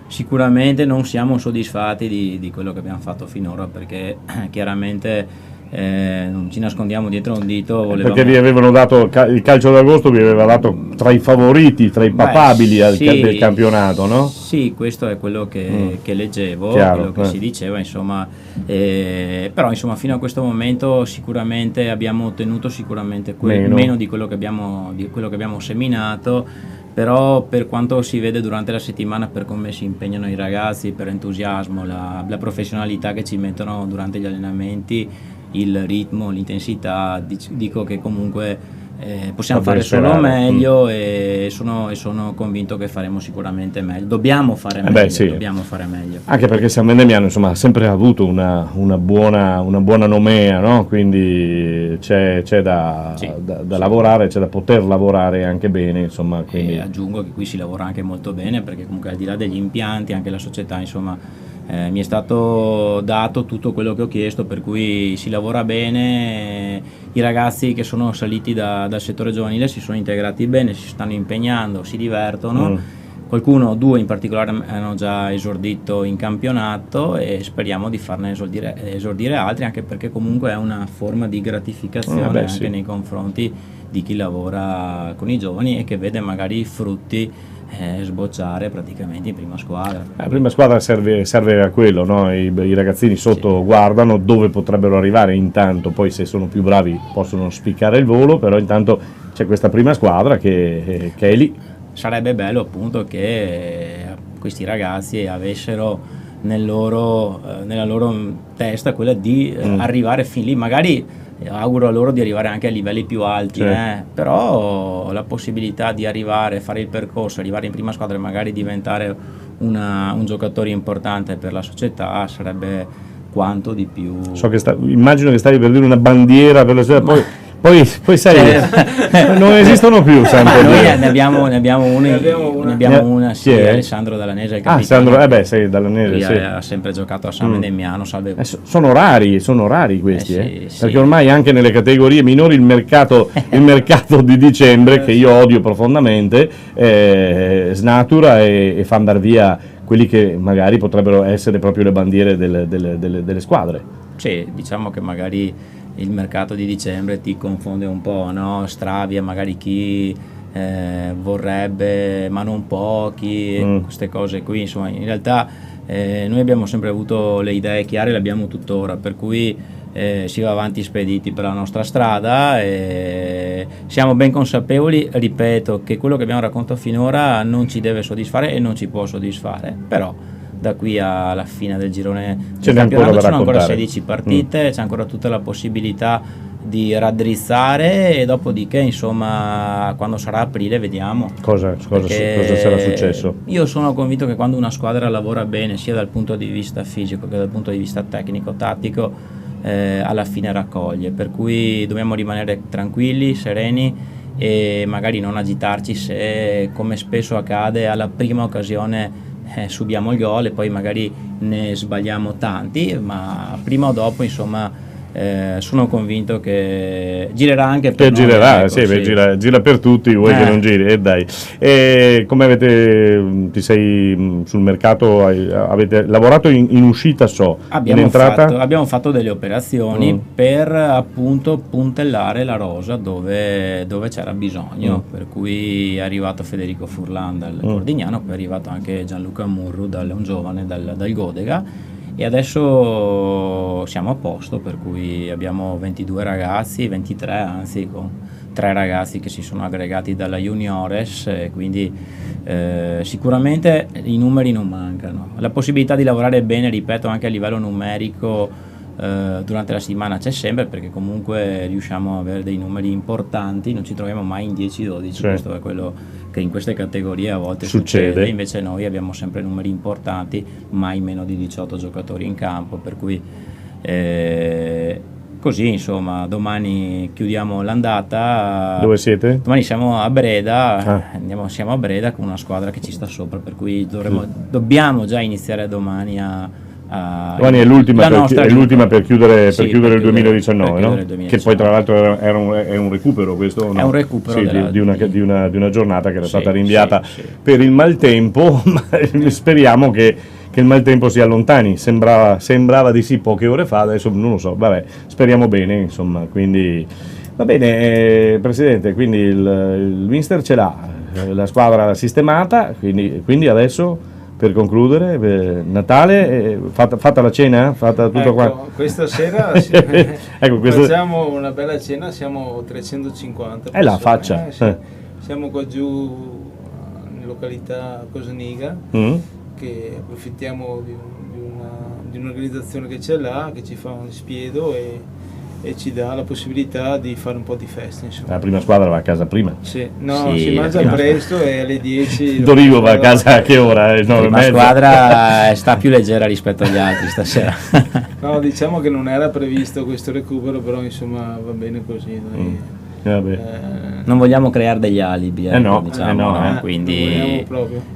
Sicuramente non siamo soddisfatti di quello che abbiamo fatto finora, perché chiaramente non ci nascondiamo dietro un dito. Perché vi avevano dato il calcio d'agosto, vi aveva dato tra i favoriti, tra i papabili del campionato, no? Sì, questo è quello che leggevo, quello che si diceva, insomma, però insomma fino a questo momento sicuramente abbiamo ottenuto meno di quello che abbiamo seminato, però per quanto si vede durante la settimana, per come si impegnano i ragazzi, per entusiasmo, la professionalità che ci mettono durante gli allenamenti, il ritmo, l'intensità, dico che comunque possiamo fare solo meglio e sono convinto che faremo sicuramente meglio. Dobbiamo fare meglio. Anche perché San Vendemiano insomma ha sempre avuto una buona nomea, no? Quindi c'è da lavorare, c'è da poter lavorare anche bene, insomma. Quindi. E aggiungo che qui si lavora anche molto bene, perché comunque al di là degli impianti anche la società insomma mi è stato dato tutto quello che ho chiesto, per cui si lavora bene, i ragazzi che sono saliti dal settore giovanile si sono integrati bene, si stanno impegnando, si divertono, qualcuno, 2 in particolare, hanno già esordito in campionato e speriamo di farne esordire altri, anche perché comunque è una forma di gratificazione nei confronti di chi lavora con i giovani e che vede magari i frutti sbocciare praticamente in prima squadra. La prima squadra serve a quello, no? I ragazzini sotto guardano dove potrebbero arrivare, intanto poi se sono più bravi possono spiccare il volo, però intanto c'è questa prima squadra che è lì. Sarebbe bello appunto che questi ragazzi avessero nella loro testa quella di arrivare fin lì, magari auguro a loro di arrivare anche a livelli più alti, però la possibilità di arrivare, fare il percorso, arrivare in prima squadra e magari diventare un giocatore importante per la società sarebbe quanto di più. Immagino che stavi per dire una bandiera per la società, poi sai, non esistono più. Noi ne abbiamo una, sì, Alessandro Dallanese, il capitano. Sei Dallanese, ha sempre giocato a San Vendemiano. Sono rari questi, sì. Perché ormai anche nelle categorie minori il mercato di dicembre, che io odio profondamente, snatura e fa andare via quelli che magari potrebbero essere proprio le bandiere delle squadre. Sì, diciamo che magari il mercato di dicembre ti confonde un po', no? Stravia magari chi vorrebbe ma non pochi, queste cose qui, insomma in realtà noi abbiamo sempre avuto le idee chiare, le abbiamo tuttora, per cui si va avanti spediti per la nostra strada e siamo ben consapevoli, ripeto, che quello che abbiamo raccontato finora non ci deve soddisfare e non ci può soddisfare, però da qui alla fine del girone del campionato ci sono ancora 16 partite, c'è ancora tutta la possibilità di raddrizzare e dopodiché insomma quando sarà aprile vediamo cosa sarà successo. Io sono convinto che quando una squadra lavora bene sia dal punto di vista fisico che dal punto di vista tecnico tattico alla fine raccoglie, per cui dobbiamo rimanere tranquilli, sereni e magari non agitarci se, come spesso accade, alla prima occasione subiamo il gol e poi magari ne sbagliamo tanti, ma prima o dopo insomma sono convinto che girerà anche per noi, girerà, ecco, sì, sì. Gira per tutti, vuoi che non giri, dai. E come ti sei sul mercato, avete lavorato in uscita, in entrata? Abbiamo fatto delle operazioni per appunto puntellare la rosa dove c'era bisogno, per cui è arrivato Federico Furlan dal Cordignano, poi è arrivato anche Gianluca Murru, un giovane dal Godega, e adesso siamo a posto, per cui abbiamo 22 ragazzi, 23 anzi, con 3 ragazzi che si sono aggregati dalla Juniores, e quindi sicuramente i numeri non mancano. La possibilità di lavorare bene, ripeto, anche a livello numerico durante la settimana c'è sempre, perché comunque riusciamo ad avere dei numeri importanti, non ci troviamo mai in 10-12, questo è quello che in queste categorie a volte succede, invece noi abbiamo sempre numeri importanti, mai meno di 18 giocatori in campo, per cui così insomma domani chiudiamo l'andata. Dove siete? Domani siamo a Breda, siamo a Breda con una squadra che ci sta sopra, per cui dobbiamo già iniziare domani domani è l'ultima per chiudere il 2019, no? Che poi tra l'altro è un recupero, questo, no? È un recupero di una giornata che era stata rinviata per il maltempo, ma speriamo che il maltempo si allontani. Sembrava di sì poche ore fa, adesso non lo so, vabbè, speriamo bene, insomma, quindi va bene. Presidente, quindi il mister ce l'ha, la squadra sistemata, quindi adesso, per concludere, Natale, fatta la cena, fatta tutto qua. Questa sera facciamo una bella cena, siamo 350 persone, la faccia. Siamo qua giù in località Cosaniga, che approfittiamo di un'organizzazione che c'è là, che ci fa un spiedo e ci dà la possibilità di fare un po' di festa, insomma. La prima squadra va a casa prima? Si mangia presto e alle 10. Dorigo va a casa a che ora? La squadra sta più leggera rispetto agli altri stasera. No, diciamo che non era previsto questo recupero, però insomma va bene così. Non vogliamo creare degli alibi, quindi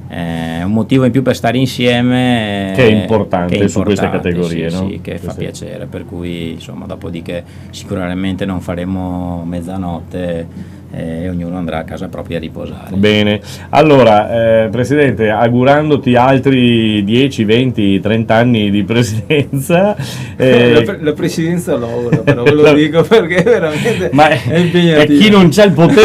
è un motivo in più per stare insieme, che è importante su queste categorie, no? Che fa piacere, per cui insomma dopodiché sicuramente non faremo mezzanotte e ognuno andrà a casa propria a riposare. Bene, allora Presidente, augurandoti altri 10, 20, 30 anni di presidenza. La presidenza lavora, però ve lo dico perché veramente è impegnativo. E chi non c'ha il potere.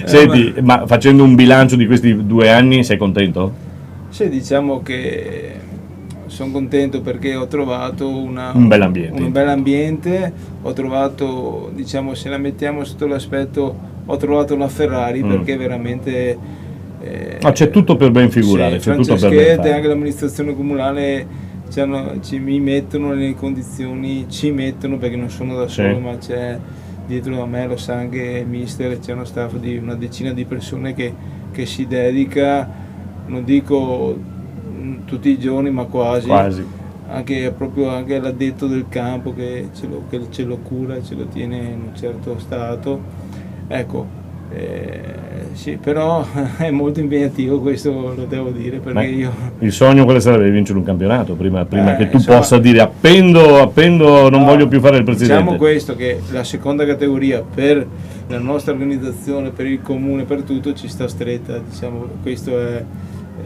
Senti, ma facendo un bilancio di questi 2 anni, sei contento? Sì, diciamo che sono contento perché ho trovato un bell'ambiente, ho trovato, diciamo, se la mettiamo sotto l'aspetto, ho trovato la Ferrari, perché veramente c'è tutto per ben figurare, c'è tutto per ben fare. Anche l'amministrazione comunale mi mettono nelle condizioni, perché non sono da solo, ma c'è dietro da me, lo sa anche il mister, c'è uno staff di una decina di persone che si dedica, non dico tutti i giorni, ma quasi. Anche l'addetto del campo che ce lo cura, ce lo tiene in un certo stato, ecco. Sì, però è molto impegnativo, questo lo devo dire, perché il sogno quale sarebbe? Vincere un campionato prima che tu possa dire appendo non voglio più fare il presidente. Diciamo questo, che la seconda categoria per la nostra organizzazione, per il comune, per tutto ci sta stretta, diciamo, questo è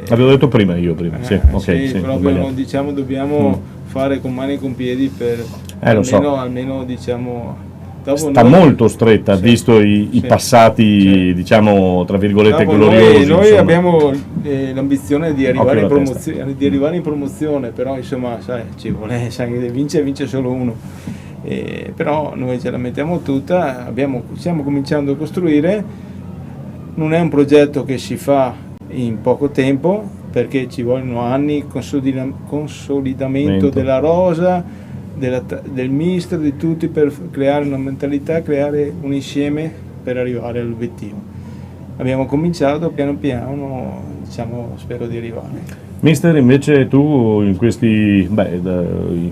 L'avevo detto prima io, sì, ok, sì, proprio diciamo dobbiamo fare con mani e con piedi per almeno diciamo sta molto stretta, visto i passati, diciamo, tra virgolette, gloriosi. Noi abbiamo l'ambizione di arrivare in promozione, però insomma, sai, ci vuole, sai, vince solo uno. Però noi ce la mettiamo tutta, stiamo cominciando a costruire, non è un progetto che si fa in poco tempo, perché ci vogliono anni, consolidamento della rosa, del mister, di tutti, per creare una mentalità, creare un insieme per arrivare all'obiettivo. Abbiamo cominciato piano piano, diciamo, spero di arrivare. Mister, invece tu in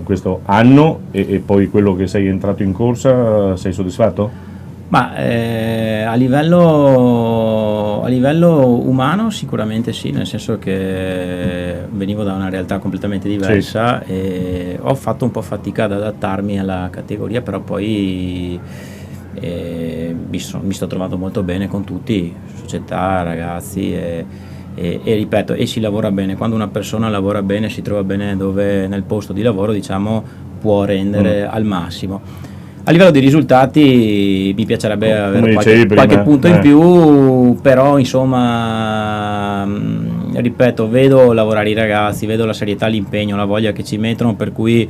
questo anno e poi quello che sei entrato in corsa, sei soddisfatto? Ma a livello umano sicuramente sì, nel senso che venivo da una realtà completamente diversa, sì, e ho fatto un po' fatica ad adattarmi alla categoria, però poi mi sto trovando molto bene con tutti, società, ragazzi, e ripeto, e si lavora bene. Quando una persona lavora bene, si trova bene nel posto di lavoro, diciamo, può rendere al massimo. A livello di risultati mi piacerebbe avere qualche punto in più, però insomma, ripeto, vedo lavorare i ragazzi, vedo la serietà, l'impegno, la voglia che ci mettono, per cui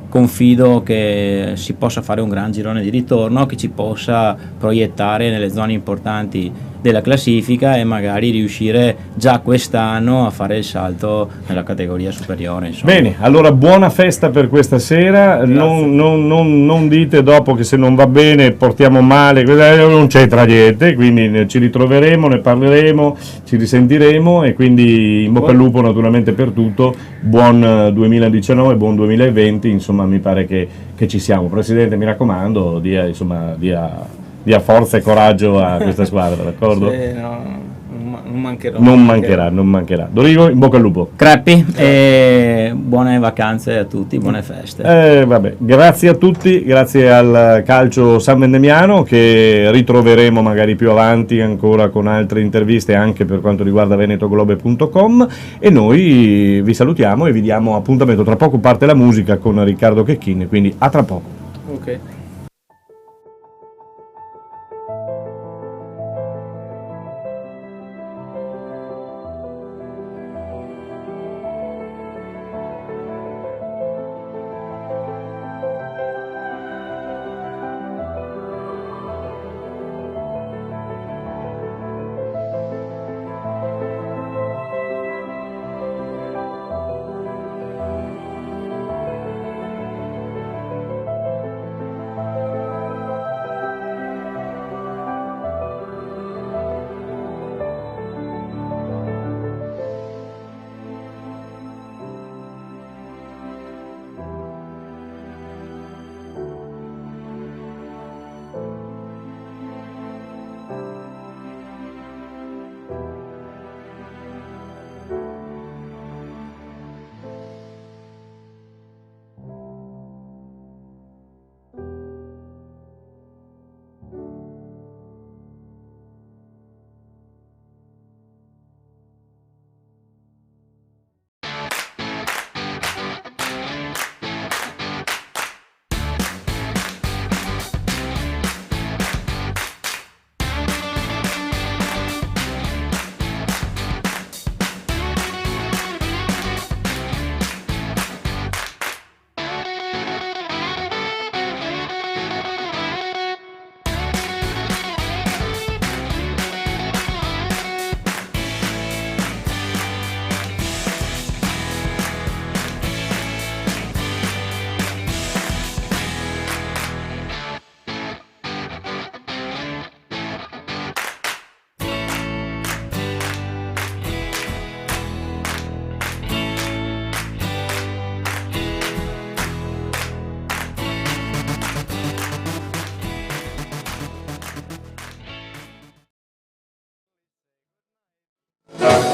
confido che si possa fare un gran girone di ritorno, che ci possa proiettare nelle zone importanti della classifica e magari riuscire già quest'anno a fare il salto nella categoria superiore, insomma. Bene, allora buona festa per questa sera, non dite dopo che se non va bene portiamo male, non c'entra niente, quindi ci ritroveremo, ne parleremo, ci risentiremo, e quindi in bocca al lupo naturalmente per tutto, buon 2019, buon 2020, insomma mi pare che ci siamo. Presidente, mi raccomando, dia forza e coraggio a questa squadra, d'accordo? Sì, no, non mancherà. Non mancherà. Dorigo, in bocca al lupo. Creppi, e buone vacanze a tutti, buone feste. Vabbè, grazie a tutti, grazie al Calcio San Vendemiano, che ritroveremo magari più avanti ancora con altre interviste anche per quanto riguarda venetoglobe.com, e noi vi salutiamo e vi diamo appuntamento. Tra poco parte la musica con Riccardo Checchin, quindi a tra poco. Ok.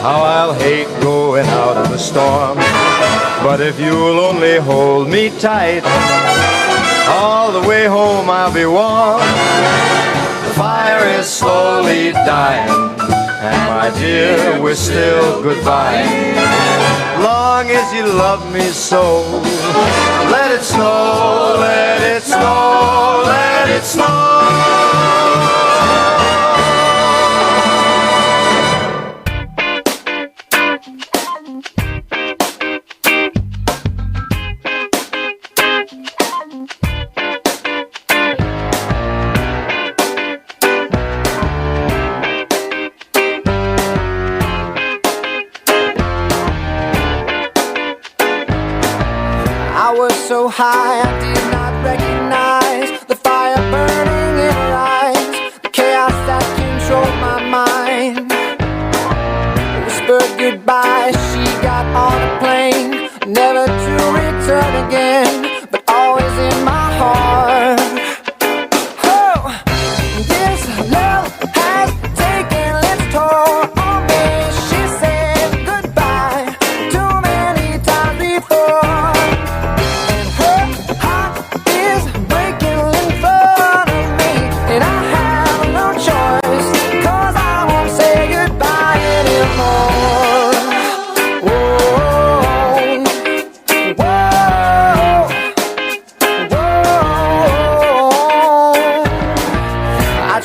How I'll hate going out in the storm, but if you'll only hold me tight, all the way home I'll be warm. The fire is slowly dying, And my dear, we're still goodbye. Long as you love me so, let it snow, let it snow, let it snow. I was so high I did not recognize the fire burning in her eyes, the chaos that controlled my mind. Whispered goodbye, she got on a plane, never to return again, but always in my heart. Oh, this love has taken its toll on me. She said goodbye too many times before.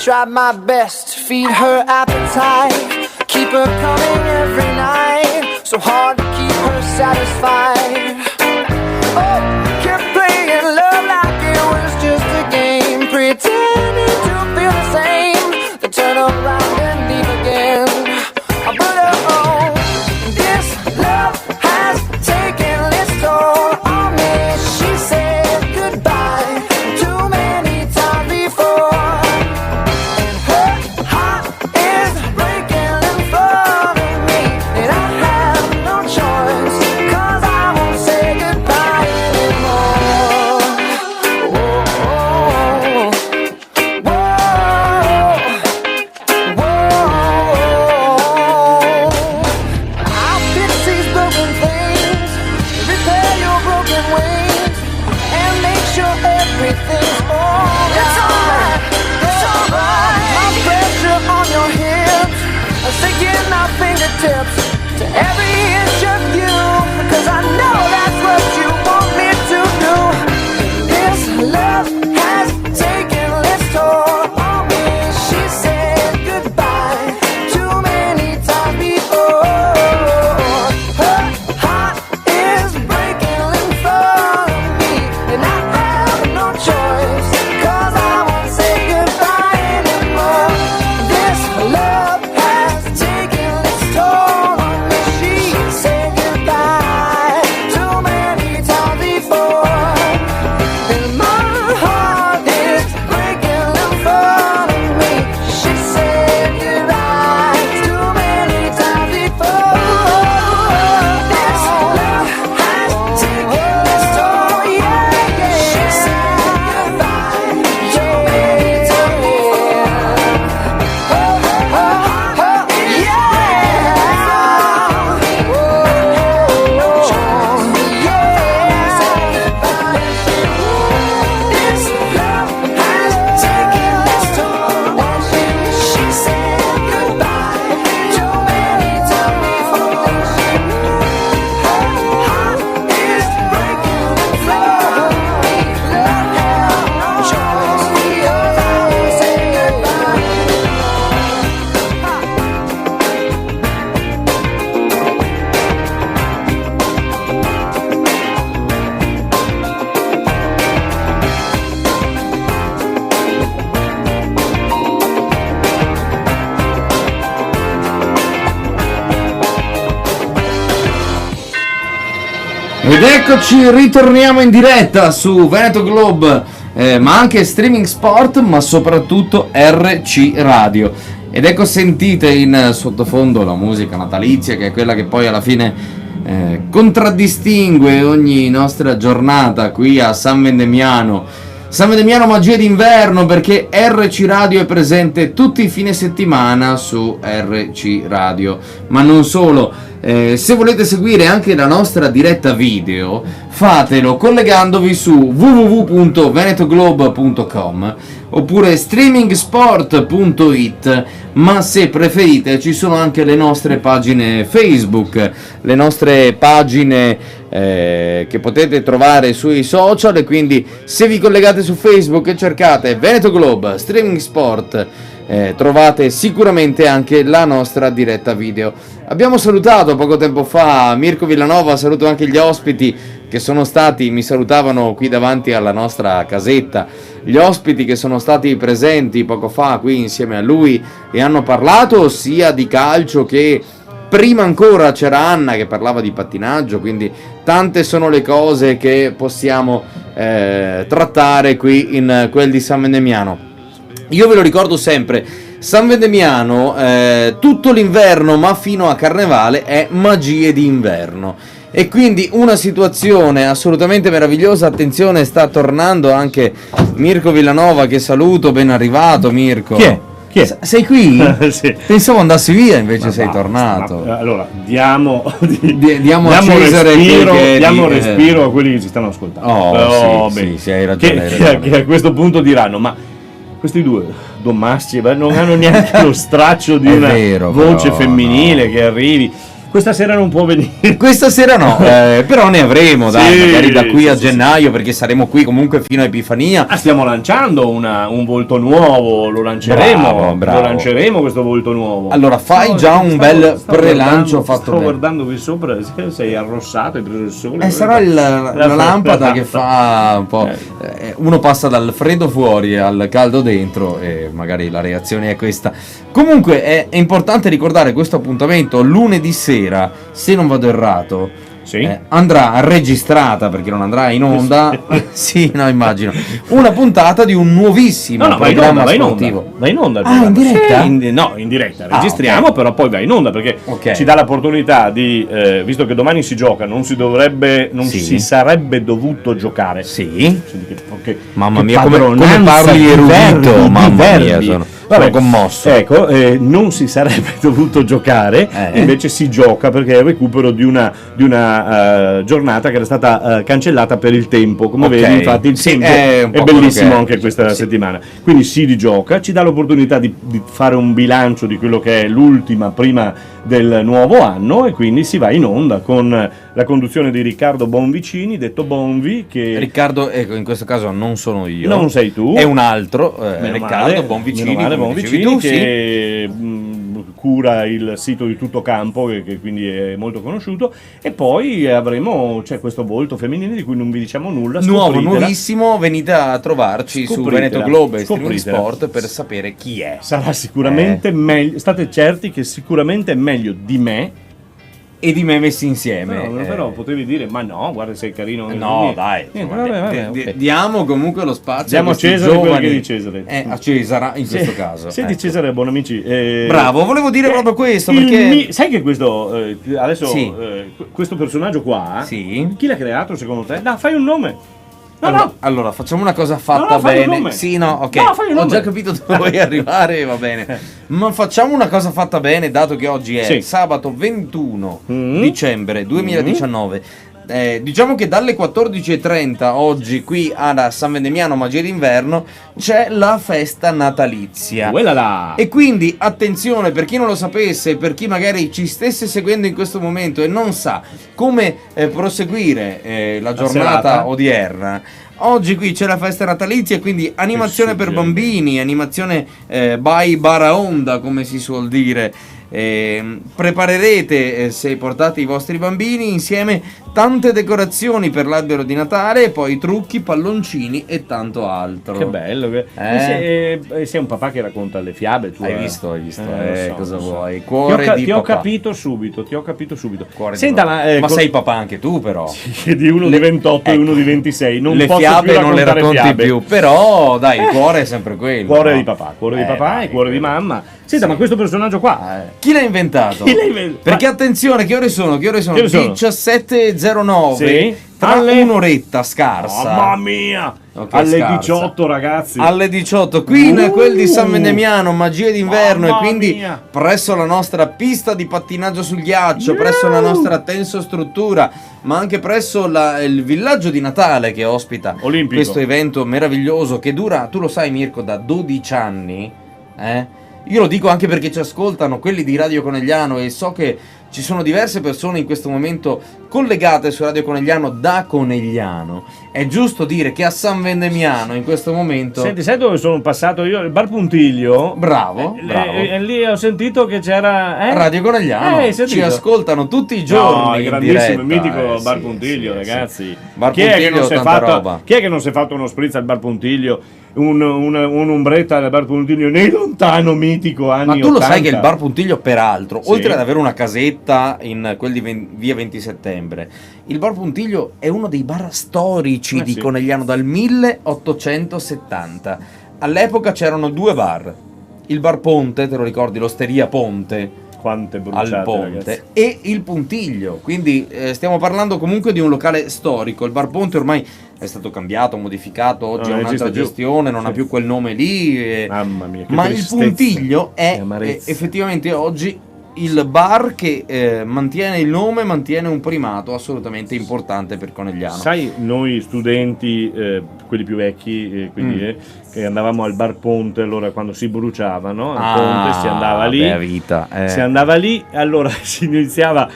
Tried my best to feed her appetite, keep her coming every night, so hard to keep her satisfied. Oh, kept playing love like it was just a game, pretending to feel the same, then turn around and leave again. But oh, this love has taken its toll on me. She said goodbye too many times before. Tips to every inch of you, because I know that's what you want me to do. This love has taken its toll on me. She said goodbye too many times before. Her heart is breaking in front of me, and I have no choice, cause I won't say goodbye anymore. This love has taken its toll. Ed eccoci, ritorniamo in diretta su Veneto Globe, ma anche Streaming Sport, ma soprattutto RC Radio. Ed ecco, sentite in sottofondo la musica natalizia, che è quella che poi alla fine contraddistingue ogni nostra giornata qui a San Vendemiano. San Vendemiano magia d'inverno, perché RC Radio è presente tutti i fine settimana su RC Radio, ma non solo. Se volete seguire anche la nostra diretta video, fatelo collegandovi su www.venetoglobe.com oppure streamingsport.it, ma se preferite ci sono anche le nostre pagine Facebook, le nostre pagine che potete trovare sui social, e quindi se vi collegate su Facebook e cercate Veneto Globe Streaming Sport, trovate sicuramente anche la nostra diretta video. Abbiamo salutato poco tempo fa Mirko Villanova, saluto anche gli ospiti che sono stati, mi salutavano qui davanti alla nostra casetta, gli ospiti che sono stati presenti poco fa qui insieme a lui e hanno parlato sia di calcio che prima ancora c'era Anna che parlava di pattinaggio, quindi tante sono le cose che possiamo trattare qui in quel di San Vendemiano. Io ve lo ricordo sempre, San Vendemiano tutto l'inverno ma fino a Carnevale è magie d'inverno, e quindi una situazione assolutamente meravigliosa. Attenzione, sta tornando anche Mirko Villanova, che saluto, ben arrivato Mirko. Chi è? Sei qui? Sì. Pensavo andassi via, invece sei tornato. Allora, diamo a Cesare respiro a quelli che ci stanno ascoltando. Oh, sì, hai ragione. Che a questo punto diranno, ma questi due maschi non hanno neanche lo straccio di una voce femminile che arrivi. Questa sera non può venire. Questa sera no, però ne avremo, dai, magari da qui a gennaio, perché saremo qui comunque fino a Epifania. Stiamo lanciando un volto nuovo, lo lanceremo. Bravo. Lo lanceremo questo volto nuovo. Allora fai già un bel prelancio fatto Sto bene. guardando qui sopra, sei arrossato, hai preso il sole. Sarà la lampada che fa un po'. Uno passa dal freddo fuori al caldo dentro e magari la reazione è questa. Comunque è importante ricordare questo appuntamento lunedì sera, se non vado errato. Sì. Andrà registrata, perché non andrà in onda. Sì, no, immagino. Una puntata di un nuovissimo programma sportivo. Va in onda. In diretta? No, in diretta. Registriamo, però poi va in onda, perché ci dà l'opportunità di, visto che domani si gioca, non si sarebbe dovuto giocare. Sì. Mamma mia, come parli erudito, mamma mia, sono commosso. Ecco, non si sarebbe dovuto giocare, invece si gioca perché è il recupero di una giornata che era stata cancellata per il tempo. Come vedi, infatti il tempo è bellissimo anche questa settimana. Quindi si rigioca, ci dà l'opportunità di fare un bilancio di quello che è l'ultima prima del nuovo anno, e quindi si va in onda con la conduzione di Riccardo Bonvicini, detto Bonvi, che Riccardo, ecco, in questo caso non sono io, non sei tu, è un altro, Riccardo Bonvicini, che cura il sito di Tutto Campo, che quindi è molto conosciuto, e poi c'è questo volto femminile di cui non vi diciamo nulla, nuovissimo, venite a trovarci su Veneto Globe Streaming Sport per sapere chi è. Sarà sicuramente meglio, state certi che sicuramente è meglio di me e di me messi insieme. Però potevi dire, ma no, guarda, sei carino. No, dai. Diamo comunque lo spazio. Diamo a Cesare quello che è di Cesare. A Cesare in questo caso. Se di Cesare, buon amici. Bravo, volevo dire proprio questo, perché sai che questo adesso questo personaggio qua, chi l'ha creato secondo te? Fai un nome. Allora, facciamo una cosa fatta bene. Sì, no, ok. Ho già capito dove vuoi arrivare, va bene. Ma facciamo una cosa fatta bene, dato che oggi è sabato 21 dicembre 2019. Diciamo che dalle 14:30 oggi qui a San Vendemiano Magia d'Inverno c'è la festa natalizia. E quindi attenzione, per chi non lo sapesse, per chi magari ci stesse seguendo in questo momento e non sa come proseguire la giornata odierna. Oggi qui c'è la festa natalizia, quindi animazione per bambini, animazione by Baraonda, come si suol dire. Preparerete, se portate i vostri bambini insieme, tante decorazioni per l'albero di Natale, e poi trucchi, palloncini e tanto altro. Che bello, sei un papà che racconta le fiabe. Hai visto, cosa vuoi? Ti ho capito subito. Senta, ma sei papà anche tu, però. Sì, di uno di 28 e uno di 26. Non le posso fiabe più non le racconti fiabe. Però dai, il cuore è sempre quello. Cuore di papà, e cuore di mamma. Senta, ma questo personaggio qua chi l'ha inventato? Perché attenzione, che ore sono? 17:09. Sì. Tra un'oretta scarsa. Mamma mia! Okay, alle scarsa. 18 ragazzi. Alle 18, Queen, quel di San Vendemiano, Magie d'inverno, e quindi mia. presso la nostra pista di pattinaggio sul ghiaccio, presso la nostra tensostruttura, ma anche presso il villaggio di Natale che ospita Olimpico. questo evento meraviglioso che dura, tu lo sai Mirko, da 12 anni. Io lo dico anche perché ci ascoltano quelli di Radio Conegliano e so che ci sono diverse persone in questo momento collegate su Radio Conegliano da Conegliano. È giusto dire che a San Vendemiano in questo momento... Senti, sai dove sono passato io? Il Bar Puntiglio. Bravo. E lì ho sentito che c'era... Radio Conegliano. Ci ascoltano tutti i giorni. No, il in grandissimo, diretta. mitico Bar Sì, Puntiglio, sì, ragazzi. sì. Bar Chi è che non Puntiglio, si è tanta fatto, roba. chi è che non si è fatto uno spritz al Bar Puntiglio? Un'ombretta al Bar Puntiglio nei lontano mitico anni 80. Ma tu lo sai che il Bar Puntiglio, peraltro, Sì. oltre ad avere una casetta in quel di via 20 settembre, il Bar Puntiglio è uno dei bar storici di sì. Conegliano dal 1870. All'epoca c'erano due bar, il Bar Ponte, te lo ricordi, l'Osteria Ponte, quante bruciate, al Ponte, ragazzi. e il Puntiglio, quindi stiamo parlando comunque di un locale storico. Il Bar Ponte ormai è stato cambiato, modificato, oggi Non ha un'altra esiste più. gestione, non ha Sì. più quel nome lì, Mamma mia, che ma il tristezza, Puntiglio che è amarezza. effettivamente oggi il bar che mantiene il nome, mantiene un primato assolutamente importante per Conegliano. Sai, noi studenti, quelli più vecchi, che andavamo al Bar Ponte, allora quando si bruciava, no? Al Ponte si andava lì. bella vita, Si andava lì, allora si iniziava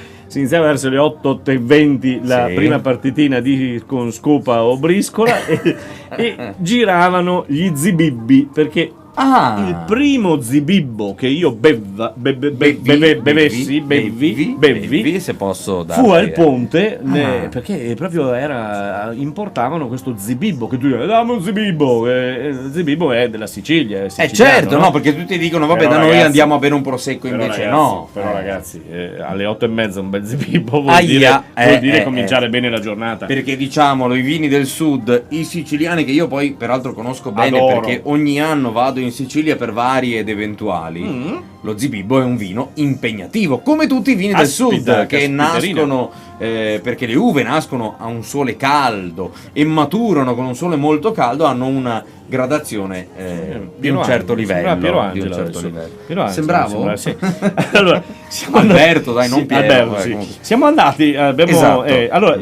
verso le 8:20 la Sì. prima partitina con scopa o briscola e giravano gli zibibbi, perché il primo zibibbo che io bevessi se posso fu darti, al Ponte, Ah. perché proprio importavano questo zibibbo, che tu dici dammi un zibibbo, il zibibbo è della Sicilia, è siciliano, certo, no? Perché tutti dicono vabbè, Però, da noi ragazzi, andiamo a bere un prosecco, però, invece ragazzi, no. Però ragazzi, alle 8:30 un bel zibibbo vuol Aia, dire cominciare bene la giornata. Perché diciamolo, i vini del sud, i siciliani, che io poi peraltro conosco bene, Adoro. perché ogni anno vado in Sicilia per vari ed eventuali. Lo zibibbo è un vino impegnativo, come tutti i vini del sud, che nascono perché le uve nascono a un sole caldo e maturano con un sole molto caldo, hanno una gradazione di un certo livello. Sembravo? Sì. Allora, Alberto, dai, non Piero. Alberto, sì. Comunque. Siamo andati, abbiamo, Esatto. allora,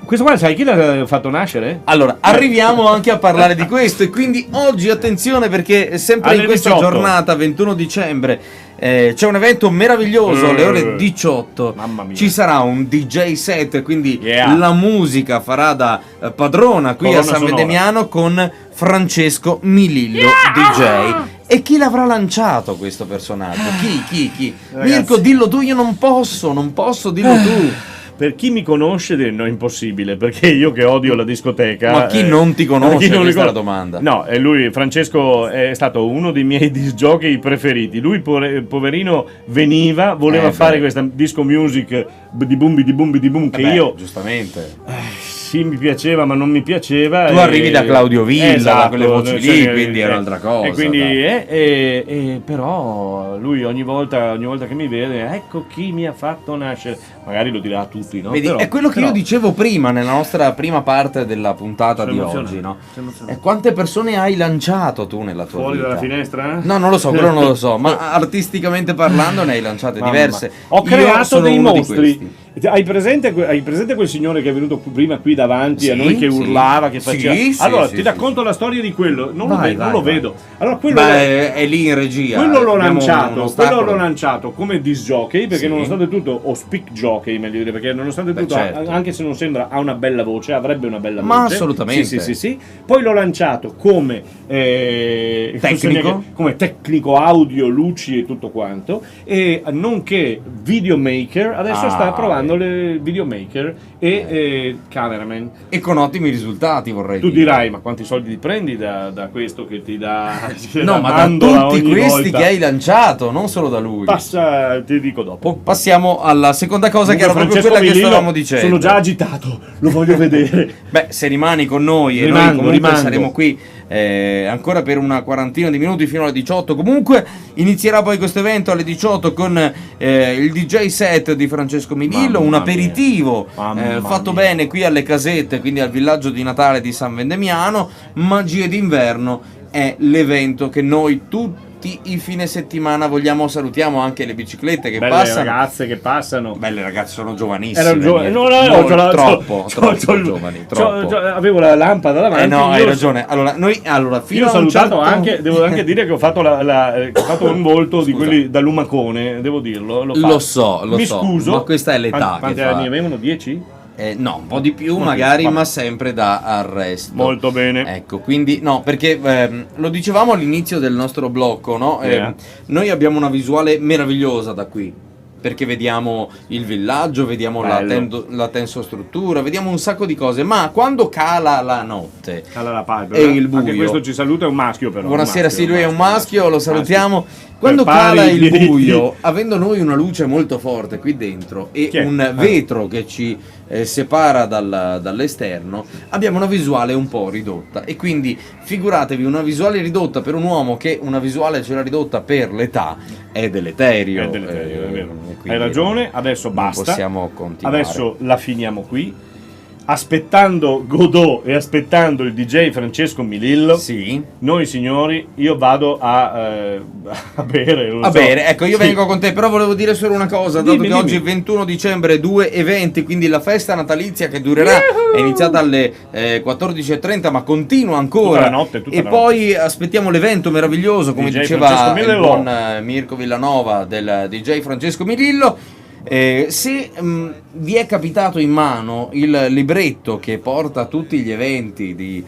questo qua sai chi l'ha fatto nascere? Allora, arriviamo anche a parlare di questo, e quindi oggi attenzione, perché sempre Alle in questa 18. giornata 21 dicembre c'è un evento meraviglioso alle ore 18. Mamma mia. Ci sarà un DJ set, quindi Yeah. la musica farà da padrona qui Colonna a San sonora. Vendemiano con Francesco Milillo DJ. E chi l'avrà lanciato questo personaggio? Chi? Ragazzi. Mirko, dillo tu, io non posso, dillo tu. Per chi mi conosce no, è impossibile, perché io che odio la discoteca. Ma chi non ti conosce? ma chi non Questa è la conosce? domanda. No, e lui, Francesco, è stato uno dei miei disc jockey preferiti. Lui, poverino, voleva fare questa disco music di boom, che io giustamente. sì, mi piaceva, ma non mi piaceva. Tu arrivi da Claudio Villa, Esatto, da quelle voci lì, quindi era un'altra cosa. E quindi, però lui ogni volta che mi vede, ecco chi mi ha fatto nascere. Magari lo dirà a tutti, no? Vedi, Però- è quello che però- io dicevo prima, nella nostra prima parte della puntata Sono di emozionato, oggi, no? sono emozionato. E quante persone hai lanciato tu nella tua Fuori vita? dalla finestra? No, non lo so, quello non lo so, ma artisticamente parlando ne hai lanciate Mamma. diverse. Ho Io creato sono dei uno di mostri. questi. Hai presente quel signore che è venuto prima qui davanti a Sì, noi, che sì. urlava, che faceva? Sì, sì, allora sì, ti sì. racconto la storia di quello. Non Vai, lo vai. vedo. Allora quello È lì in regia. Quello l'ho abbiamo lanciato, uno ostacolo. come disc jockey, perché Sì. nonostante tutto, o speak jockey meglio dire, perché nonostante tutto, certo. anche se non sembra, ha una bella voce, avrebbe una bella Ma voce. assolutamente. Sì. Poi l'ho lanciato come Tecnico? come tecnico audio, luci e tutto quanto, e nonché videomaker. Adesso sta provando stanno le videomaker e cameraman. E con ottimi risultati, vorrei Tu dire. dirai, ma quanti soldi ti prendi da questo che ti dà? No, ma da tutti questi che hai lanciato, non solo da lui. Passa, ti dico dopo. Passiamo alla seconda cosa, che era proprio Francesco quella che Milillo, stavamo dicendo. sono già agitato, lo voglio vedere. Beh, se rimani con noi e Rimango, noi comunque rimango. saremo qui ancora per una quarantina di minuti fino alle 18. Comunque inizierà poi questo evento alle 18 con il DJ set di Francesco Milillo, un aperitivo fatto bene qui alle casette, quindi al villaggio di Natale di San Vendemiano. Magie d'inverno è l'evento che noi tutti i fine settimana vogliamo. Salutiamo anche le biciclette che Belle passano. ragazze che passano. Belle ragazze, sono giovanissime. Erano giovani. No, Troppo giovani. Troppo. Avevo la lampada davanti. No, hai ragione. Allora, fino io ho a un salutato certo... devo anche dire che ho fatto, che ho fatto un volto di quelli da lumacone, devo dirlo. Lo so, Mi scuso. ma questa è l'età. Quanti anni avevano? 10? No, un po' di più magari, ma sempre da arresto. Molto bene. Ecco, quindi no, perché lo dicevamo all'inizio del nostro blocco, no? Noi abbiamo una visuale meravigliosa da qui, perché vediamo il villaggio, vediamo la tensostruttura, vediamo un sacco di cose, ma quando cala la notte, cala la palpebra, e il buio, anche questo ci saluta, è un maschio però. Buonasera Silvia, è un maschio, lo salutiamo. Quando cala il buio, avendo noi una luce molto forte qui dentro e un vetro che ci separa dall'esterno, abbiamo una visuale un po' ridotta, e quindi figuratevi una visuale ridotta per un uomo che una visuale ce l'ha ridotta per l'età, è deleterio. È vero. Hai ragione, adesso basta. Possiamo continuare. Adesso la finiamo qui. Aspettando Godot e aspettando il DJ Francesco Milillo, noi signori, io vado a bere. Bere, ecco, io vengo con te, però volevo dire solo una cosa, dato che oggi è 21 dicembre, 2 eventi, quindi la festa natalizia che durerà, è iniziata alle 14:30, ma continua ancora. Tutta la notte. Poi aspettiamo l'evento meraviglioso, come DJ diceva il buon Mirko Villanova, del DJ Francesco Milillo. Se vi è capitato in mano il libretto che porta tutti gli eventi di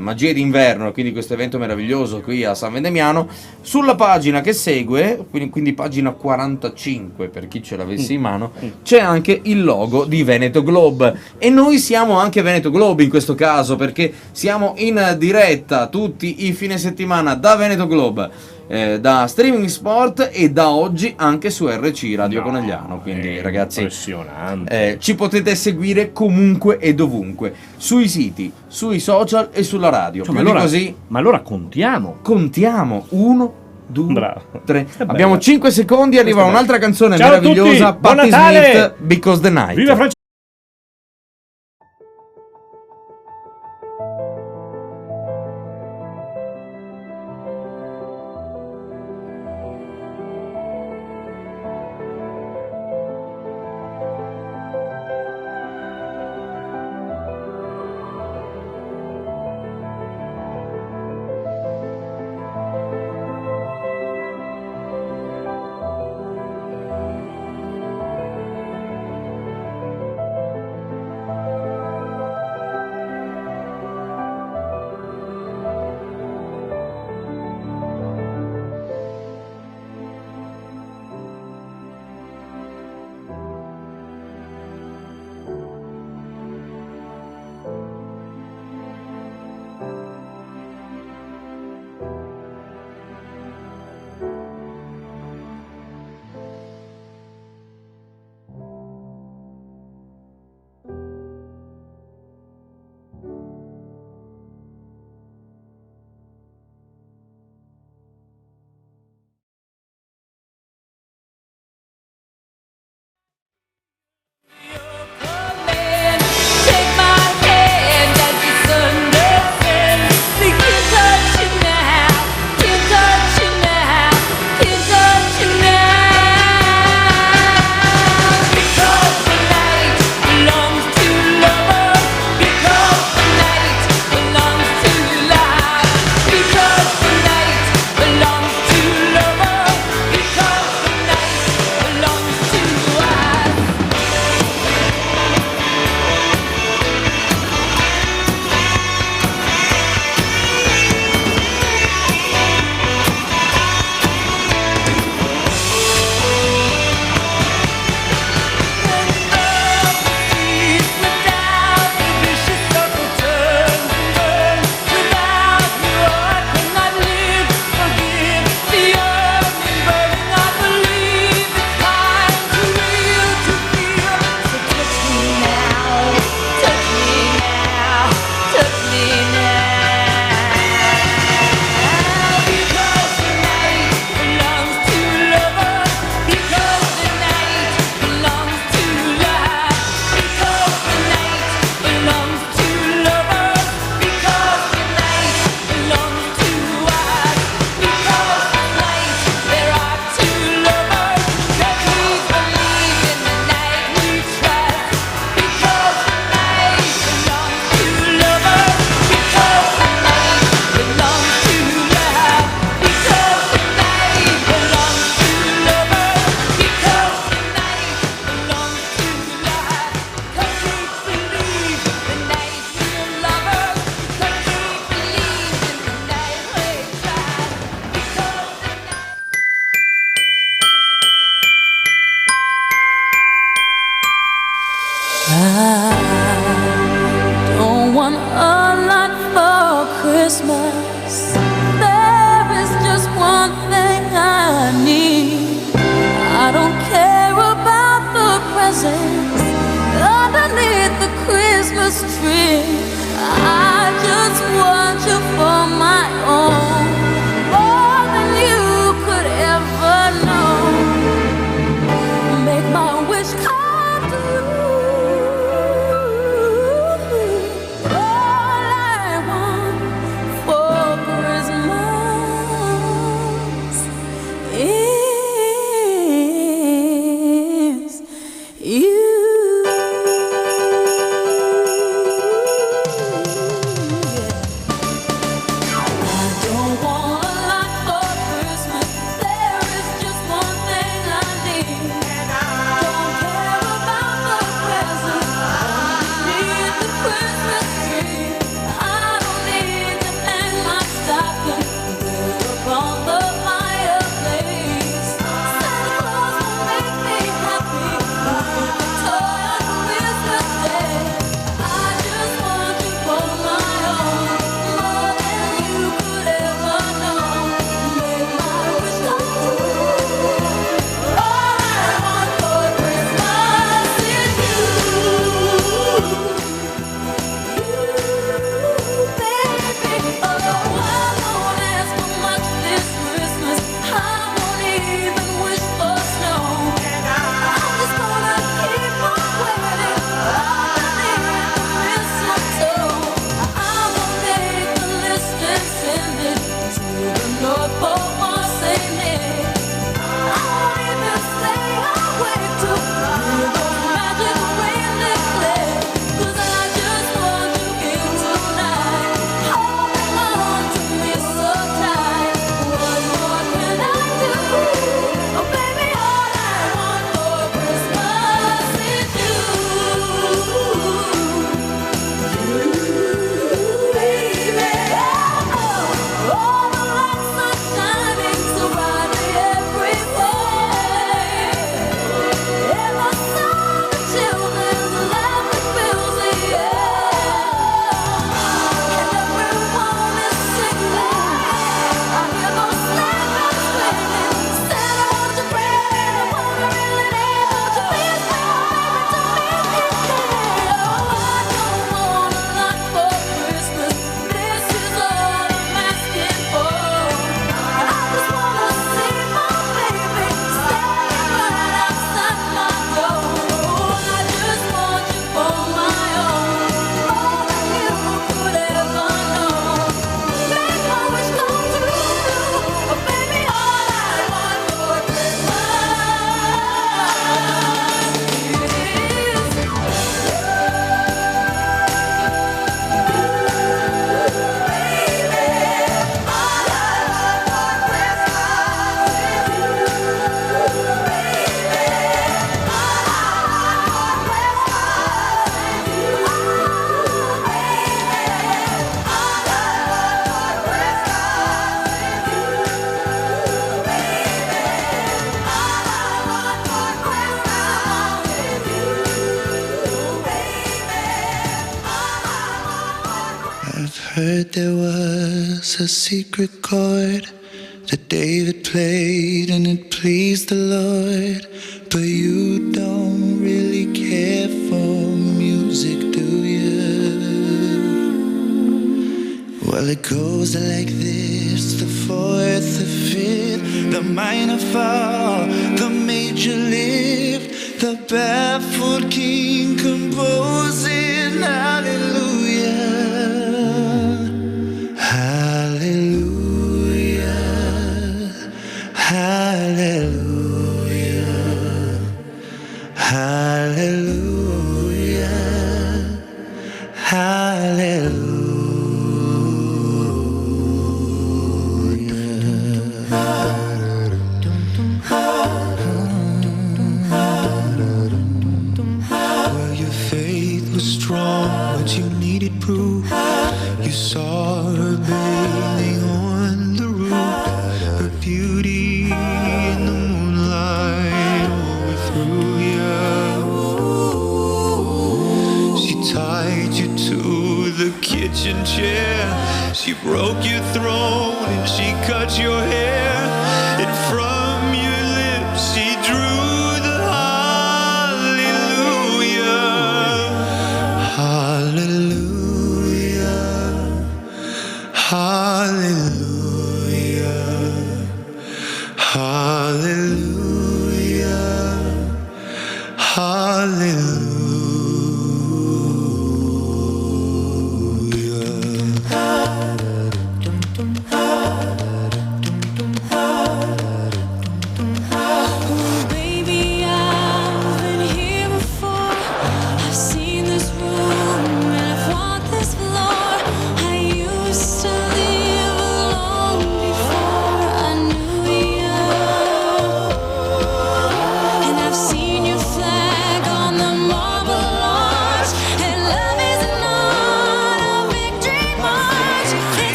Magie d'inverno, quindi questo evento meraviglioso qui a San Vendemiano, sulla pagina che segue, quindi pagina 45 per chi ce l'avesse in mano, c'è anche il logo di Veneto Globe, e noi siamo anche Veneto Globe in questo caso, perché siamo in diretta tutti i fine settimana da Veneto Globe, da Streaming Sport, e da oggi anche su RC Radio Conegliano, quindi ragazzi, impressionante. ci potete seguire comunque e dovunque, sui siti, sui social e sulla radio. Ma allora contiamo 1, 2, Bravo. 3. Abbiamo 5 secondi, arriva un'altra canzone Ciao a meravigliosa, tutti, buon Patti Natale! Smith, Because the Night. Viva Francesco! Christmas, there is just one thing I need. I don't care about the presents underneath the Christmas tree. I just want you for my own, more than you could ever know. Make my wish come true. All I want for Christmas is you. Heard there was a secret chord that David played and it pleased the Lord. But you don't really care for music, do you? Well, it goes like this: the fourth, the fifth, the minor fall, the major lift, the baffled king composing hallelujah. Hallelujah, hallelujah, hallelujah, hallelujah. Well, your faith was strong, but you needed proof. You saw her bathing on the roof, her beauty in the moonlight overthrew you. She tied you to the kitchen kitchen chair. She broke your throne and she cut your hair. And from your lips she drew the hallelujah. Hallelujah. Hallelujah. Hallelujah. Hallelujah.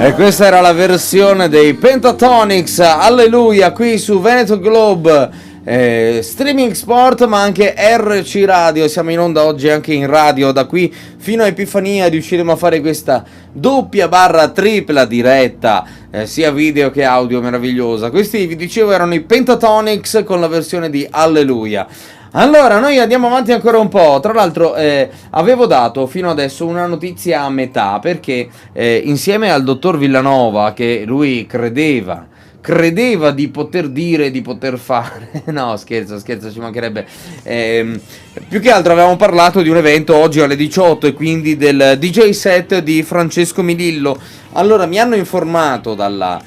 E questa era la versione dei Pentatonix, Alleluia, qui su Veneto Globe, streaming sport ma anche RC Radio. Siamo in onda oggi anche in radio, da qui fino a Epifania riusciremo a fare questa doppia barra tripla diretta, sia video che audio, meravigliosa. Questi, vi dicevo, erano i Pentatonix con la versione di Alleluia. Allora, noi andiamo avanti ancora un po'. Tra l'altro avevo dato fino adesso una notizia a metà, perché insieme al dottor Villanova, che lui credeva di poter dire, di poter fare, no scherzo, ci mancherebbe, più che altro avevamo parlato di un evento oggi alle 18 e quindi del DJ set di Francesco Milillo. Allora, mi hanno informato dalla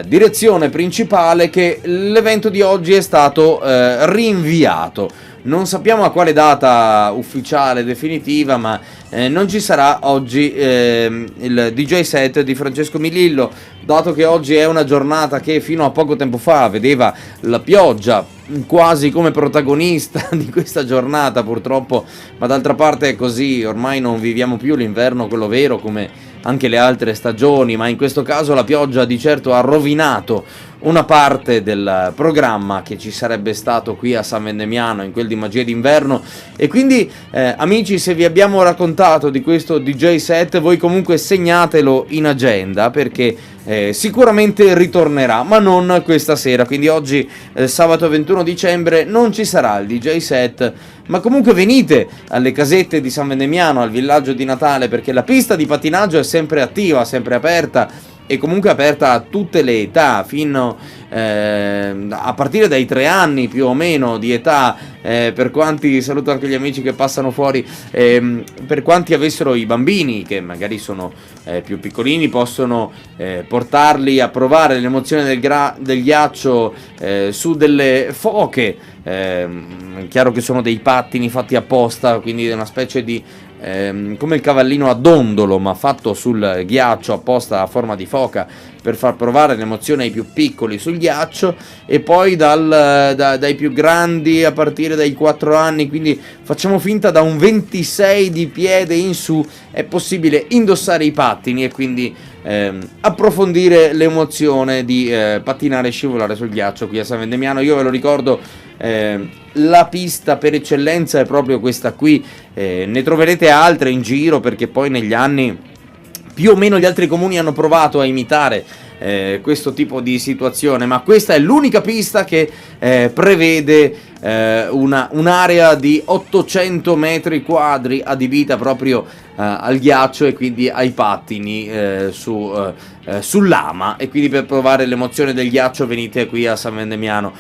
direzione principale che l'evento di oggi è stato rinviato. Non sappiamo a quale data ufficiale definitiva, ma non ci sarà oggi il DJ set di Francesco Milillo, dato che oggi è una giornata che fino a poco tempo fa vedeva la pioggia quasi come protagonista di questa giornata, purtroppo, ma d'altra parte è così, ormai non viviamo più l'inverno, quello vero, come anche le altre stagioni, ma in questo caso la pioggia di certo ha rovinato una parte del programma che ci sarebbe stato qui a San Vendemiano in quel di Magia d'inverno. E quindi amici, se vi abbiamo raccontato di questo DJ set, voi comunque segnatelo in agenda, perché sicuramente ritornerà, ma non questa sera. Quindi oggi sabato 21 dicembre non ci sarà il DJ set, ma comunque venite alle casette di San Vendemiano, al villaggio di Natale, perché la pista di pattinaggio è sempre attiva, sempre aperta, e comunque aperta a tutte le età, fino a partire dai 3 anni più o meno di età, per quanti, saluto anche gli amici che passano fuori, per quanti avessero i bambini che magari sono più piccolini, possono portarli a provare l'emozione del ghiaccio su delle foche. È chiaro che sono dei pattini fatti apposta, quindi è una specie di come il cavallino a dondolo, ma fatto sul ghiaccio apposta a forma di foca per far provare l'emozione ai più piccoli sul ghiaccio, e poi dai più grandi a partire dai 4 anni, quindi facciamo finta da un 26 di piede in su è possibile indossare i pattini e quindi approfondire l'emozione di pattinare e scivolare sul ghiaccio qui a San Vendemiano. Io ve lo ricordo, la pista per eccellenza è proprio questa qui, ne troverete altre in giro perché poi negli anni più o meno gli altri comuni hanno provato a imitare questo tipo di situazione, ma questa è l'unica pista che prevede un'area di 800 metri quadri adibita proprio al ghiaccio e quindi ai pattini sull'ama, e quindi per provare l'emozione del ghiaccio venite qui a San Vendemiano.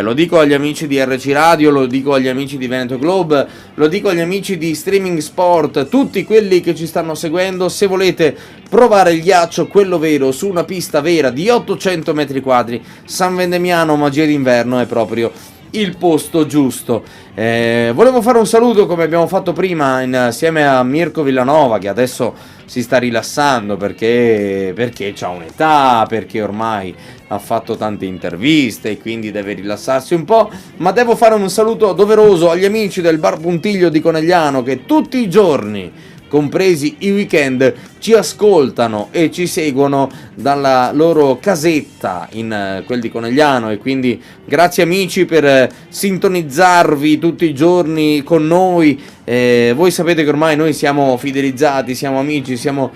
Lo dico agli amici di RC Radio, lo dico agli amici di Veneto Globe, lo dico agli amici di Streaming Sport, tutti quelli che ci stanno seguendo: se volete provare il ghiaccio, quello vero, su una pista vera di 800 metri quadri, San Vendemiano Magia d'inverno è proprio il posto giusto. Volevo fare un saluto, come abbiamo fatto prima, insieme a Mirko Villanova, che adesso si sta rilassando perché c'ha un'età, perché ormai ha fatto tante interviste e quindi deve rilassarsi un po', ma devo fare un saluto doveroso agli amici del Bar Puntiglio di Conegliano, che tutti i giorni, compresi i weekend, ci ascoltano e ci seguono dalla loro casetta in quel di Conegliano, e quindi grazie amici per sintonizzarvi tutti i giorni con noi. Voi sapete che ormai noi siamo fidelizzati, siamo amici, siamo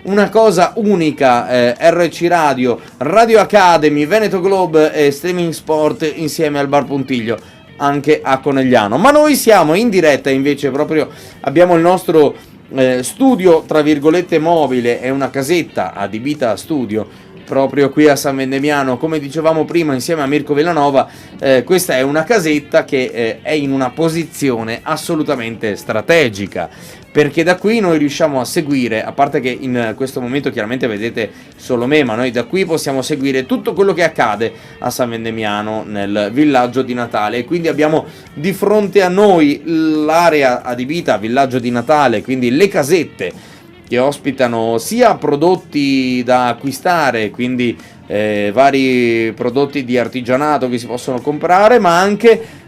una cosa unica, RC Radio, Radio Academy, Veneto Globe e Streaming Sport insieme al Bar Puntiglio anche a Conegliano. Ma noi siamo in diretta invece, proprio abbiamo il nostro studio tra virgolette mobile, è una casetta adibita a studio proprio qui a San Vendemiano, come dicevamo prima insieme a Mirko Villanova. Questa è una casetta che è in una posizione assolutamente strategica, perché da qui noi riusciamo a seguire, a parte che in questo momento chiaramente vedete solo me, ma noi da qui possiamo seguire tutto quello che accade a San Vendemiano nel villaggio di Natale, e quindi abbiamo di fronte a noi l'area adibita a villaggio di Natale, quindi le casette che ospitano sia prodotti da acquistare, quindi vari prodotti di artigianato che si possono comprare, ma anche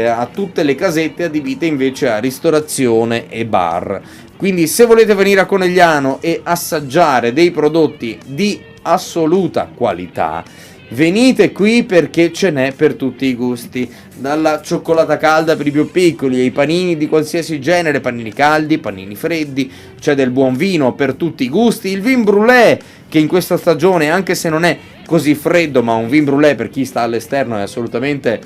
a tutte le casette adibite invece a ristorazione e bar. Quindi se volete venire a Conegliano e assaggiare dei prodotti di assoluta qualità, venite qui perché ce n'è per tutti i gusti, dalla cioccolata calda per i più piccoli ai panini di qualsiasi genere, panini caldi, panini freddi, c'è del buon vino per tutti i gusti, il vin brûlé, che in questa stagione, anche se non è così freddo, ma un vin brûlé per chi sta all'esterno è assolutamente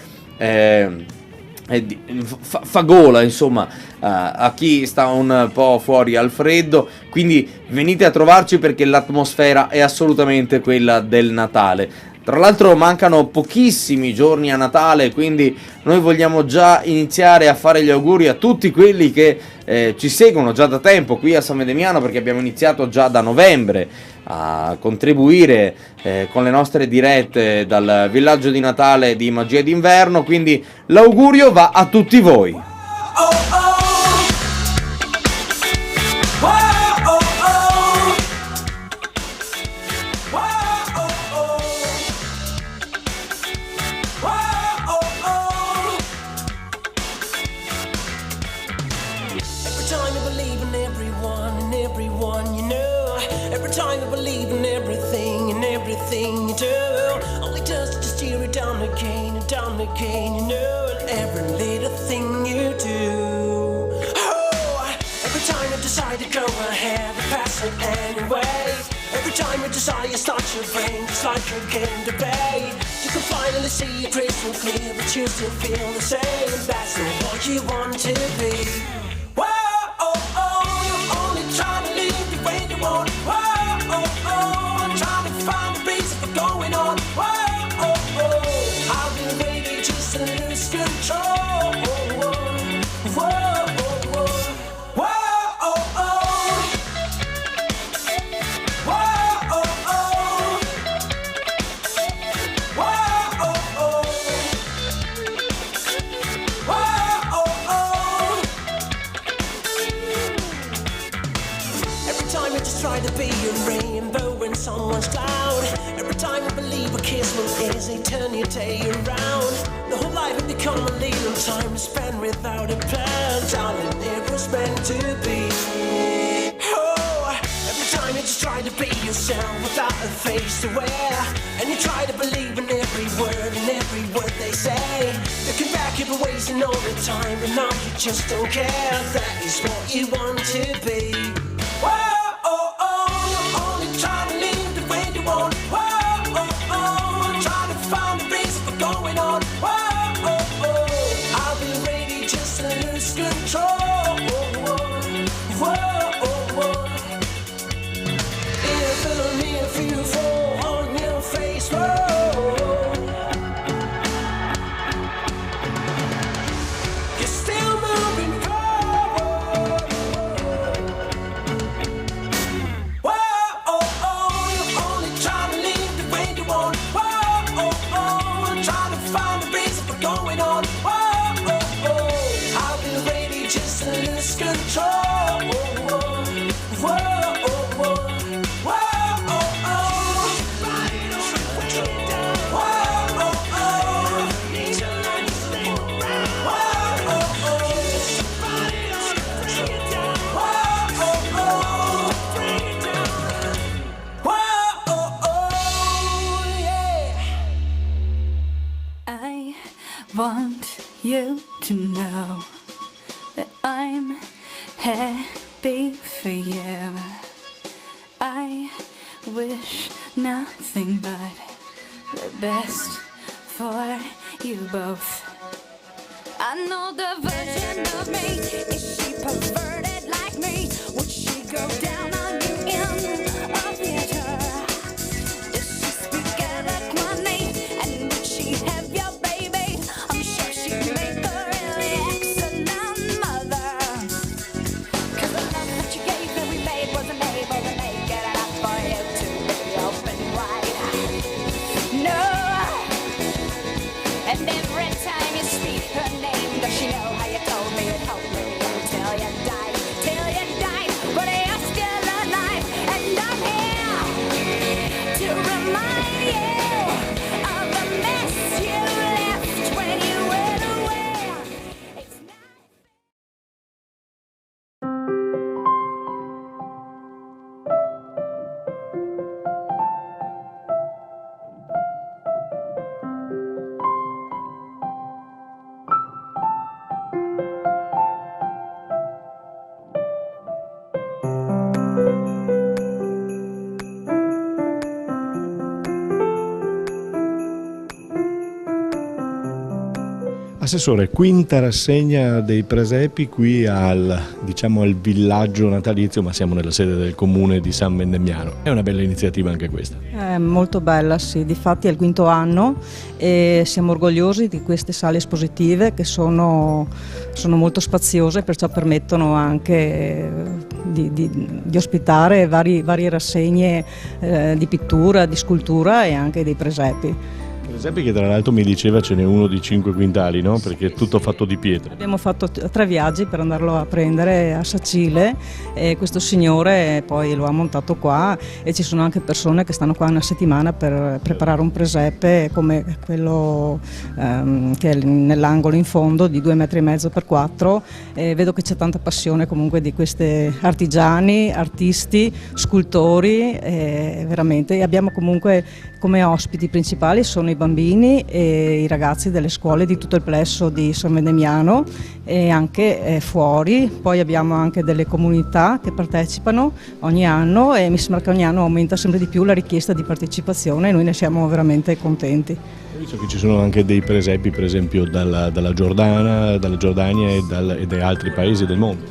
fa gola, insomma, a chi sta un po' fuori al freddo. Quindi venite a trovarci perché l'atmosfera è assolutamente quella del Natale. Tra l'altro mancano pochissimi giorni a Natale, quindi noi vogliamo già iniziare a fare gli auguri a tutti quelli che ci seguono già da tempo qui a San Vendemiano, perché abbiamo iniziato già da novembre a contribuire con le nostre dirette dal villaggio di Natale di Magia d'inverno, quindi l'augurio va a tutti voi. You start your brain just like a game debate. You can finally see it crystal clear, but you still feel the same. That's not what you want to be. Whoa, oh, oh, you're only trying to live the way you want. Whoa, oh, oh, I'm trying to find the reason for going on. Whoa, oh, oh, I've been waiting just to lose control. Whoa, whoa, whoa, whoa, oh, oh. time you just try to be a rainbow in someone's cloud. Every time you believe a kiss will easy turn your day around. The whole life had become a little time to spend without a plan. Darling, it was meant to be. Oh, every time you just try to be yourself without a face to wear, and you try to believe in every word they say. Looking back, you've been wasting all the time, and now you just don't care. That is what you want to be. Whoa, oh, oh, only try to live the way you want. Whoa, oh, oh, try to find the reason for going on. Whoa, oh, oh, I'll be ready just to lose control. Whoa, oh, oh, if you fall on your face, whoa. Want you to know that I'm happy for you. I wish nothing but the best for you both. I know the version of me, is she perverted like me? Would she go down on you in a theater? Does she speak eloquently, and would she have your Assessore, quinta rassegna dei presepi qui al villaggio natalizio, ma siamo nella sede del comune di San Vendemiano. È una bella iniziativa anche questa. È molto bella, sì, difatti è il quinto anno e siamo orgogliosi di queste sale espositive che sono molto spaziose, perciò permettono anche di ospitare varie rassegne di pittura, di scultura e anche dei presepi. Presepi che tra l'altro mi diceva ce n'è uno di 5 quintali, no? Perché è tutto fatto di pietra. Abbiamo fatto 3 viaggi per andarlo a prendere a Sacile e questo signore poi lo ha montato qua e ci sono anche persone che stanno qua una settimana per preparare un presepe come quello che è nell'angolo in fondo di 2,5 metri per 4 e vedo che c'è tanta passione comunque di questi artigiani, artisti, scultori veramente. E abbiamo comunque come ospiti principali sono i bambini e i ragazzi delle scuole di tutto il plesso di San Vendemiano e anche fuori. Poi abbiamo anche delle comunità che partecipano ogni anno e mi sembra che ogni anno aumenta sempre di più la richiesta di partecipazione e noi ne siamo veramente contenti. Ho visto che ci sono anche dei presepi, per esempio dalla Giordania e da altri paesi del mondo.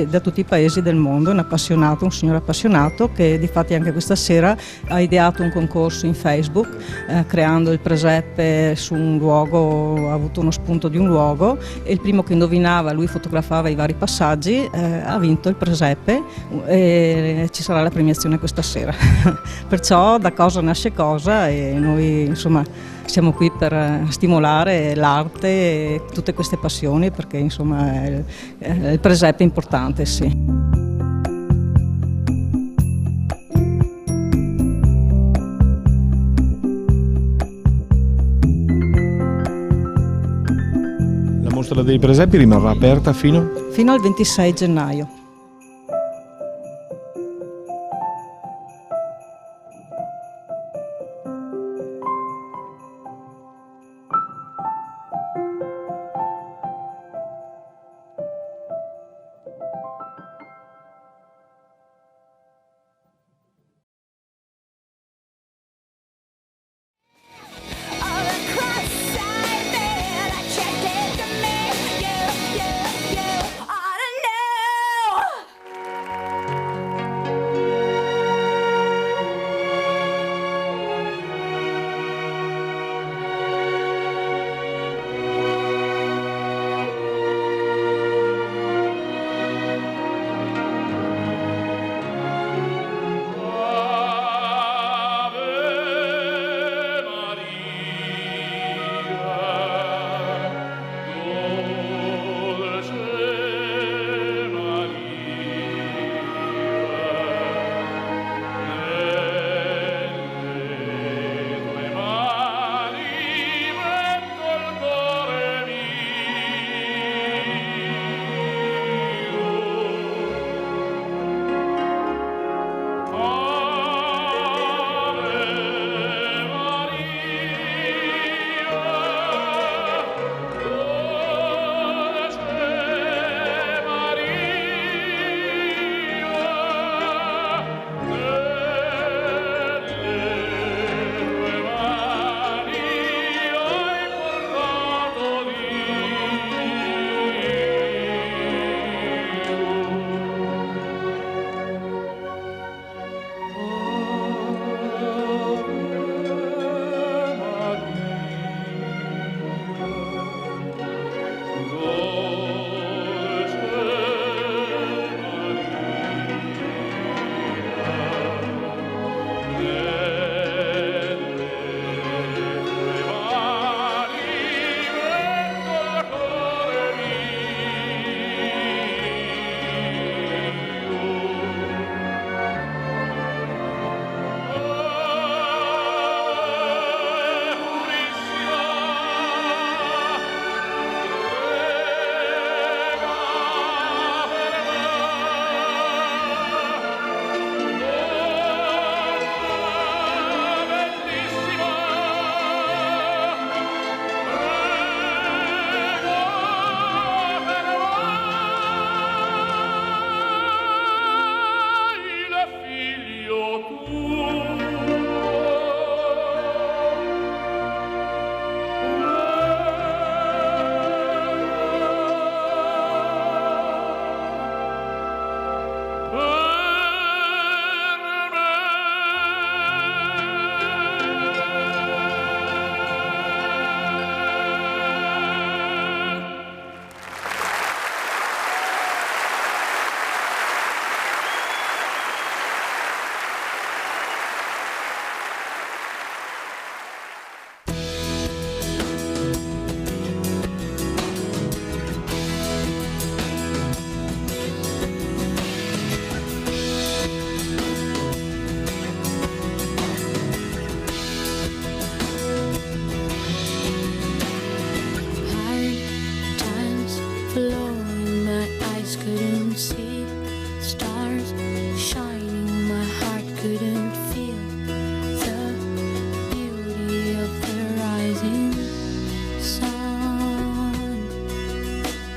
Da tutti i paesi del mondo, un signore appassionato che difatti anche questa sera ha ideato un concorso in Facebook creando il presepe su un luogo, ha avuto uno spunto di un luogo e il primo che indovinava, lui fotografava i vari passaggi, ha vinto il presepe e ci sarà la premiazione questa sera. Perciò da cosa nasce cosa e noi insomma siamo qui per stimolare l'arte e tutte queste passioni perché insomma il presepe è importante, sì. mostra dei presepi rimarrà aperta fino al 26 gennaio.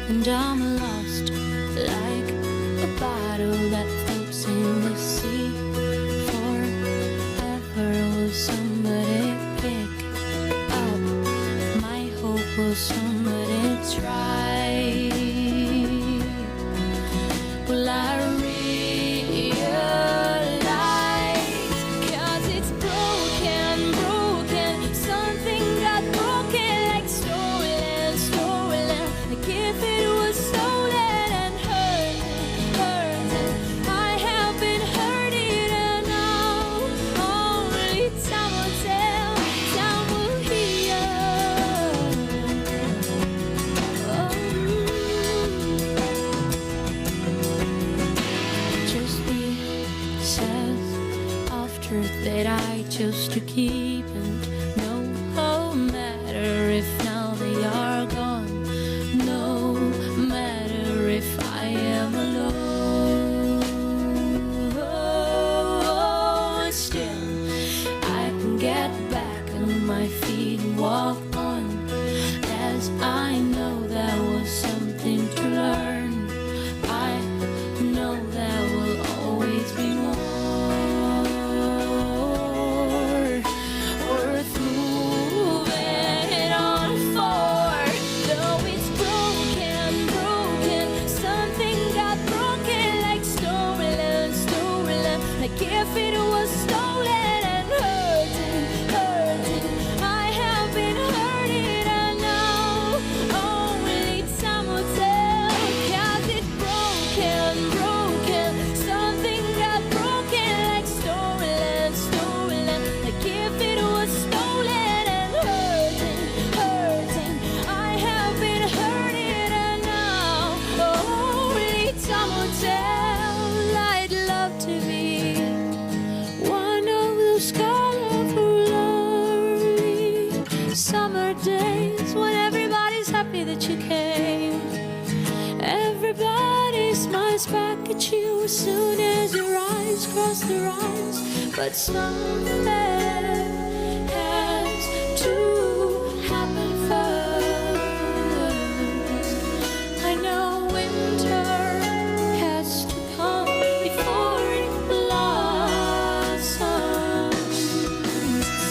and I'm lost like a bottle that floats in the sea. Forever will somebody pick up my hope, will somebody try? Will I realize? 'Cause it's broken, broken. Something got broken, like stolen, stolen. Like if it was stolen and hurt, hurt. I have been hurting and now only time will tell, time will heal. Just the sense of truth that I chose to keep, and no matter if now they are gone, no was stolen and hurting, hurting. I have been hurting and now only time will tell. 'Cause it's broken, broken. Something got broken like stolen, stolen. Like if it was stolen and hurting, hurting. I have been hurting and now only time will tell. I'd love to be one of those colorful early summer days when everybody's happy that you came. Everybody smiles back at you as soon as your eyes cross their eyes. But something has to happen first. I know winter has to come before it blossoms.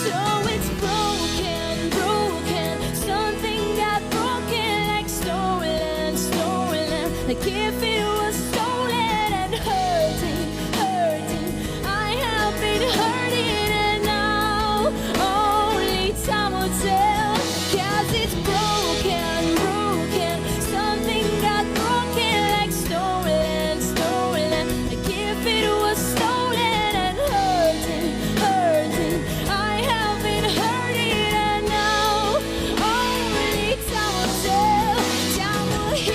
So it's broken, broken. Something got broken like stolen, stolen. Like if it was stolen and hurting, hurting. I have been hurting and now only time will tell. 'Cause it's broken, broken. Something got broken like stolen, stolen. Like if it was stolen and hurting, hurting. I have been hurting and now only time will tell. Time will heal.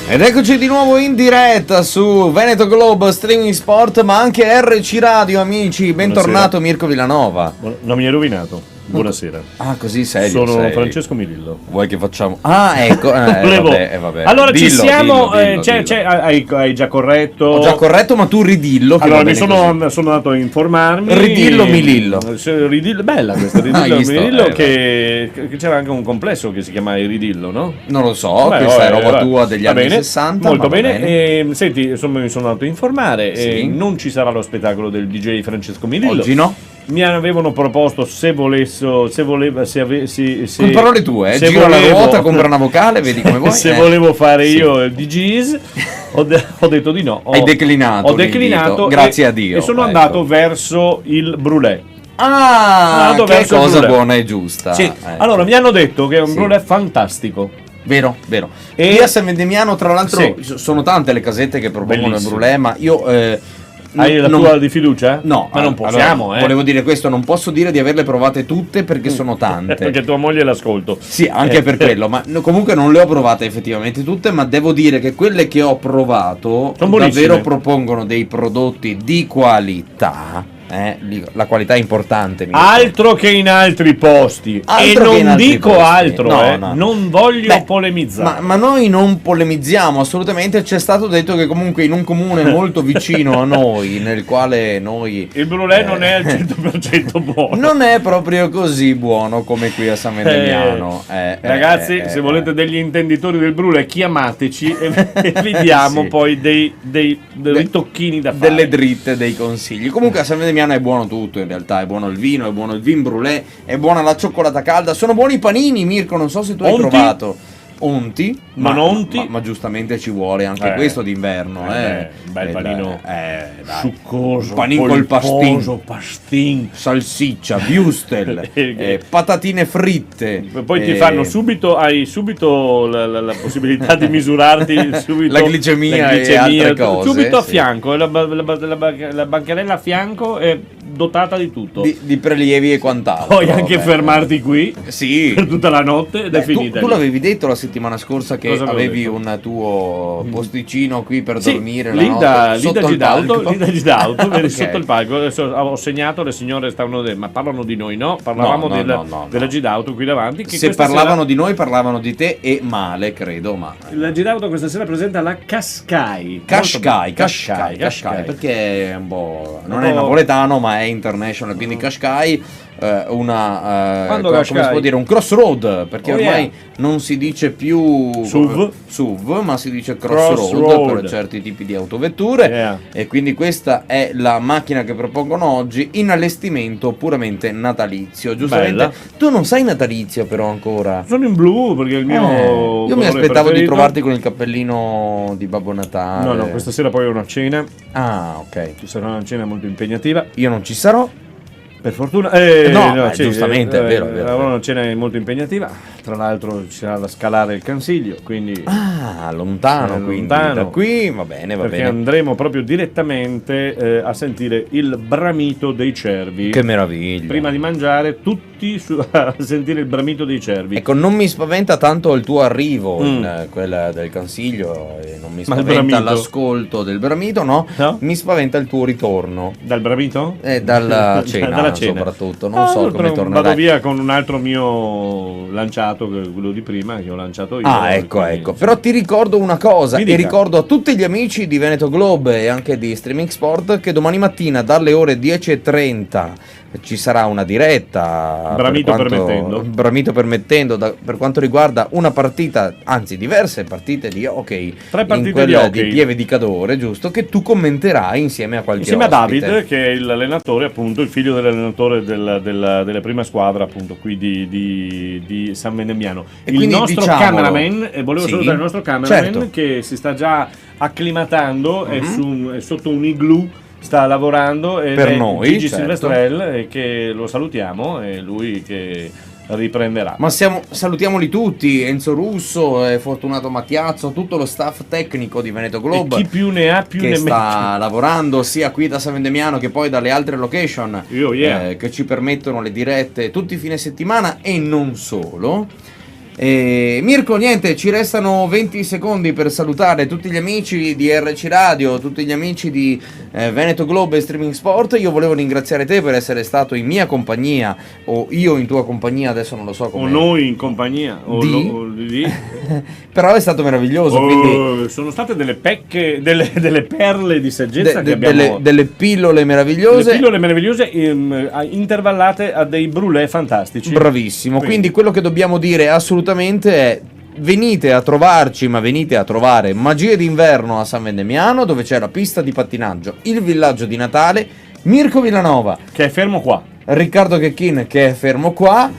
Ed eccoci di nuovo in diretta su Veneto Globe Streaming Sport, ma anche RC Radio, amici. Bentornato Mirko Villanova. Non mi hai rovinato. Buonasera. Ah, così serio? Sono sei? Francesco Mirillo. Vuoi che facciamo? Ah, ecco. Volevo- vabbè. Allora ci Dillo, siamo. dillo, dillo. Hai già corretto. Ho già corretto, ma tu ridillo. Che Allora va mi bene così. sono andato a informarmi. Ridillo Milillo. Ridillo, bella questa Hai Ridillo visto? Milillo, che c'era anche un complesso che si chiama Ridillo, no? Non lo so, questa è roba tua degli va anni bene, 60. Molto ma va bene. Senti, insomma, mi sono andato a informare. Sì. Non ci sarà lo spettacolo del DJ Francesco Mirillo. Oggi no. Mi avevano proposto se Con parole tue, se gira la volevo- ruota, compra una vocale, vedi come vuoi. se volevo fare io il DJs, ho detto di no. Hai declinato Ho declinato. l'invito, grazie a Dio, E sono ecco. andato verso il brulè. Ah, Andato che verso il cosa brulè. buona e giusta. Sì. Ecco. Allora, mi hanno detto che è un Sì. brulè fantastico. Vero, vero. E- Qui a San Vendemiano, tra l'altro, Sì. sono tante le casette che propongono Bellissimo. il brulè, ma io... Hai la non- tua di fiducia? No, Ma non possiamo, allora, volevo dire questo, non posso dire di averle provate tutte perché sono tante. Perché tua moglie l'ascolto. Sì, anche per quello, ma comunque non le ho provate effettivamente tutte, ma devo dire che quelle che ho provato Sono buonissime. davvero propongono dei prodotti di qualità. La qualità è importante. Altro che in altri posti. Altro che e in non altri dico posti. altro, No, no. non voglio Beh, polemizzare. Ma noi non polemizziamo assolutamente, c'è stato detto che comunque in un comune molto vicino a noi, nel quale noi... Il brulè non è al 100% buono. Non è proprio così buono come qui a San Vendemiano. Ragazzi, se volete degli intenditori del brulè, chiamateci e vi diamo Sì. poi dei tocchini da fare. Delle dritte, dei consigli. Comunque a San Vendemiano è buono tutto, in realtà è buono il vino, è buono il vin brulè, è buona la cioccolata calda, sono buoni i panini, Mirko, non so se tu hai Onti? provato. Onti? Non onti? Ma giustamente ci vuole anche questo d'inverno, un bel panino dai. succoso, Un panino col polposo, pastin, salsiccia, wurstel, patatine fritte. Poi ti fanno subito, hai subito la possibilità di misurarti subito La glicemia e altre cose, subito a sì. fianco, la bancherella a fianco è dotata di tutto. Di prelievi e quant'altro. Puoi anche fermarti qui sì. per tutta la notte ed è Beh, finita. tu lì. l'avevi detto la settimana scorsa che Cosa avevo avevi detto? un tuo posticino qui per Sì, dormire la lì notte, da sotto il palco. lì da Gidauto, vedi, Ok. sotto il palco. Adesso ho segnato, le signore stavano ma parlano di noi, no? Parlavamo No. della Gidauto qui davanti. Che Se questa parlavano sera- di noi, parlavano di te e male, credo, ma... La Gidauto questa sera presenta la Cascai. Cascai, Cascai, perché è un po'... non Un è po'- napoletano, ma è international, quindi Cascai come si può dire, un crossroad, perché ormai non si dice più SUV, ma si dice crossroad per certi tipi di autovetture, e quindi questa è la macchina che propongono oggi in allestimento puramente natalizio. Giustamente. Bella. Tu non sei natalizio però ancora. Sono in blu perché il mio io mi aspettavo preferito. di trovarti con il cappellino di Babbo Natale. No, questa sera poi ho una cena. Ah, ok. Ci sarà una cena molto impegnativa. Io non ci sarò. Per fortuna, giustamente, è vero. Avrò una cena molto impegnativa. Tra l'altro ci sarà da scalare il Cansiglio, quindi lontano, quindi da qui va bene. Perché andremo proprio direttamente a sentire il bramito dei cervi. Che meraviglia! Prima di mangiare, tutti a sentire il bramito dei cervi. Ecco, non mi spaventa tanto il tuo arrivo in quella del Consiglio, e non mi spaventa l'ascolto del bramito, no? Mi spaventa il tuo ritorno. Dal bramito? Dalla cena. Soprattutto, non so come tornerai. Vado via con un altro mio lanciato, che è quello di prima, che ho lanciato io. Ecco. Però ti ricordo una cosa, e ricordo a tutti gli amici di Veneto Globe e anche di Streaming Sport che domani mattina dalle ore 10:30 ci sarà una diretta, bramito permettendo, per quanto riguarda una partita, anzi diverse partite di hockey, 3 partite in quella di Pieve di Cadore, giusto, che tu commenterai insieme a qualche a ospite. David, che è l'allenatore, appunto il figlio dell'allenatore della prima squadra, appunto qui di San Vendemiano. Il nostro cameraman, e volevo salutare il nostro cameraman, che si sta già acclimatando, è sotto un igloo, sta lavorando, per noi, Gigi Silvestrel, che lo salutiamo, e lui che riprenderà. Ma salutiamoli tutti, Enzo Russo, Fortunato Mattiazzo, tutto lo staff tecnico di Veneto Globe, e chi più ne ha più che ne sta lavorando sia qui da San Vendemiano che poi dalle altre location che ci permettono le dirette tutti i fine settimana e non solo. Mirko, niente, ci restano 20 secondi per salutare tutti gli amici di RC Radio, tutti gli amici di Veneto Globe e Streaming Sport. Io volevo ringraziare te per essere stato in mia compagnia, o io in tua compagnia, adesso non lo so come. O noi in compagnia, però è stato meraviglioso. Quindi sono state delle pecche, delle perle di saggezza che abbiamo, delle pillole meravigliose. Delle pillole meravigliose intervallate a dei brulè fantastici. Bravissimo. Quindi quello che dobbiamo dire assolutamente è: venite a trovarci, ma venite a trovare Magie d'inverno a San Vendemiano, dove c'è la pista di pattinaggio, il villaggio di Natale, Mirko Villanova che è fermo qua, Riccardo Checchin che è fermo qua.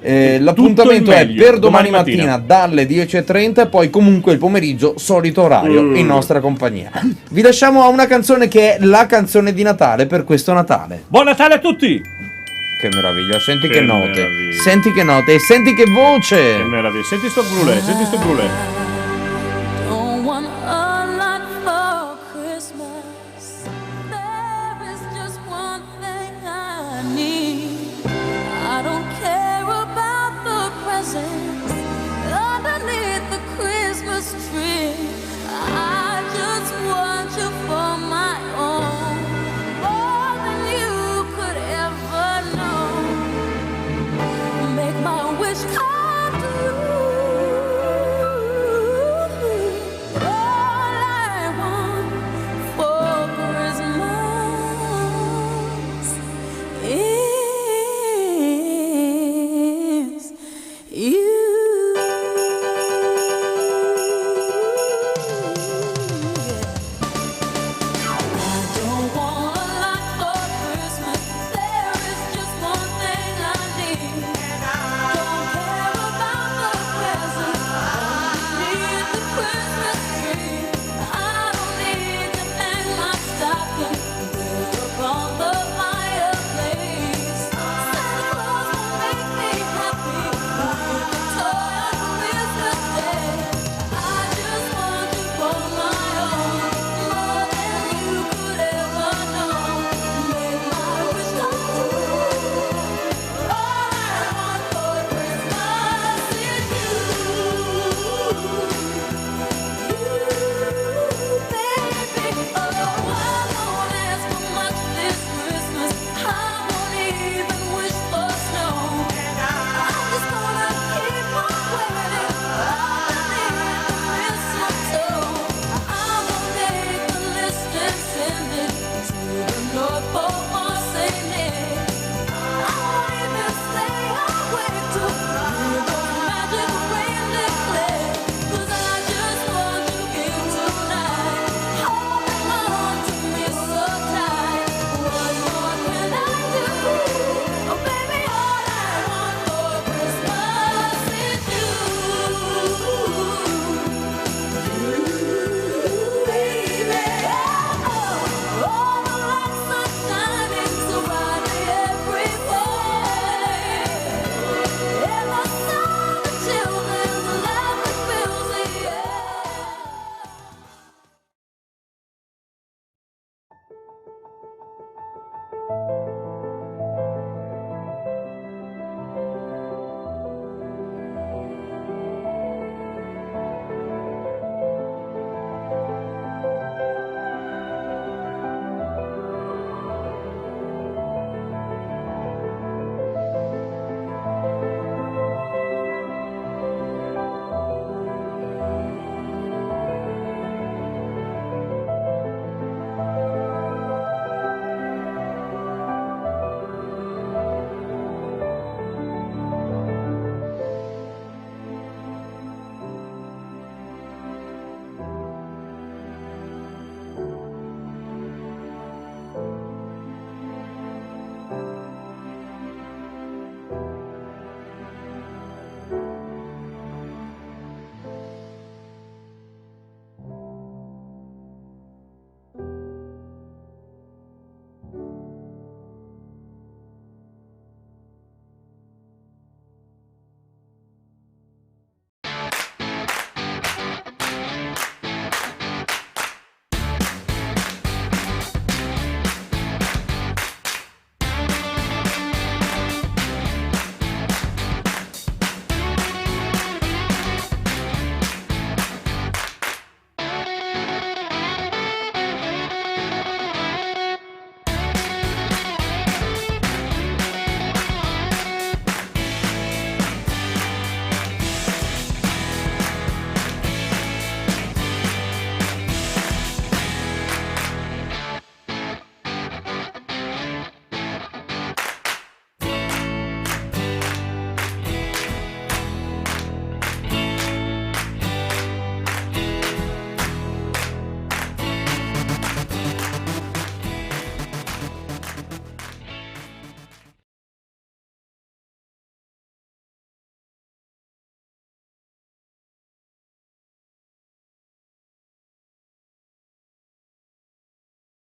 L'appuntamento è per domani mattina dalle 10:30, poi comunque il pomeriggio solito orario in nostra compagnia. Vi lasciamo a una canzone che è la canzone di Natale per questo Natale. Buon Natale a tutti! Che meraviglia, senti che note, senti che note e senti che voce! Che meraviglia, senti sto brulè,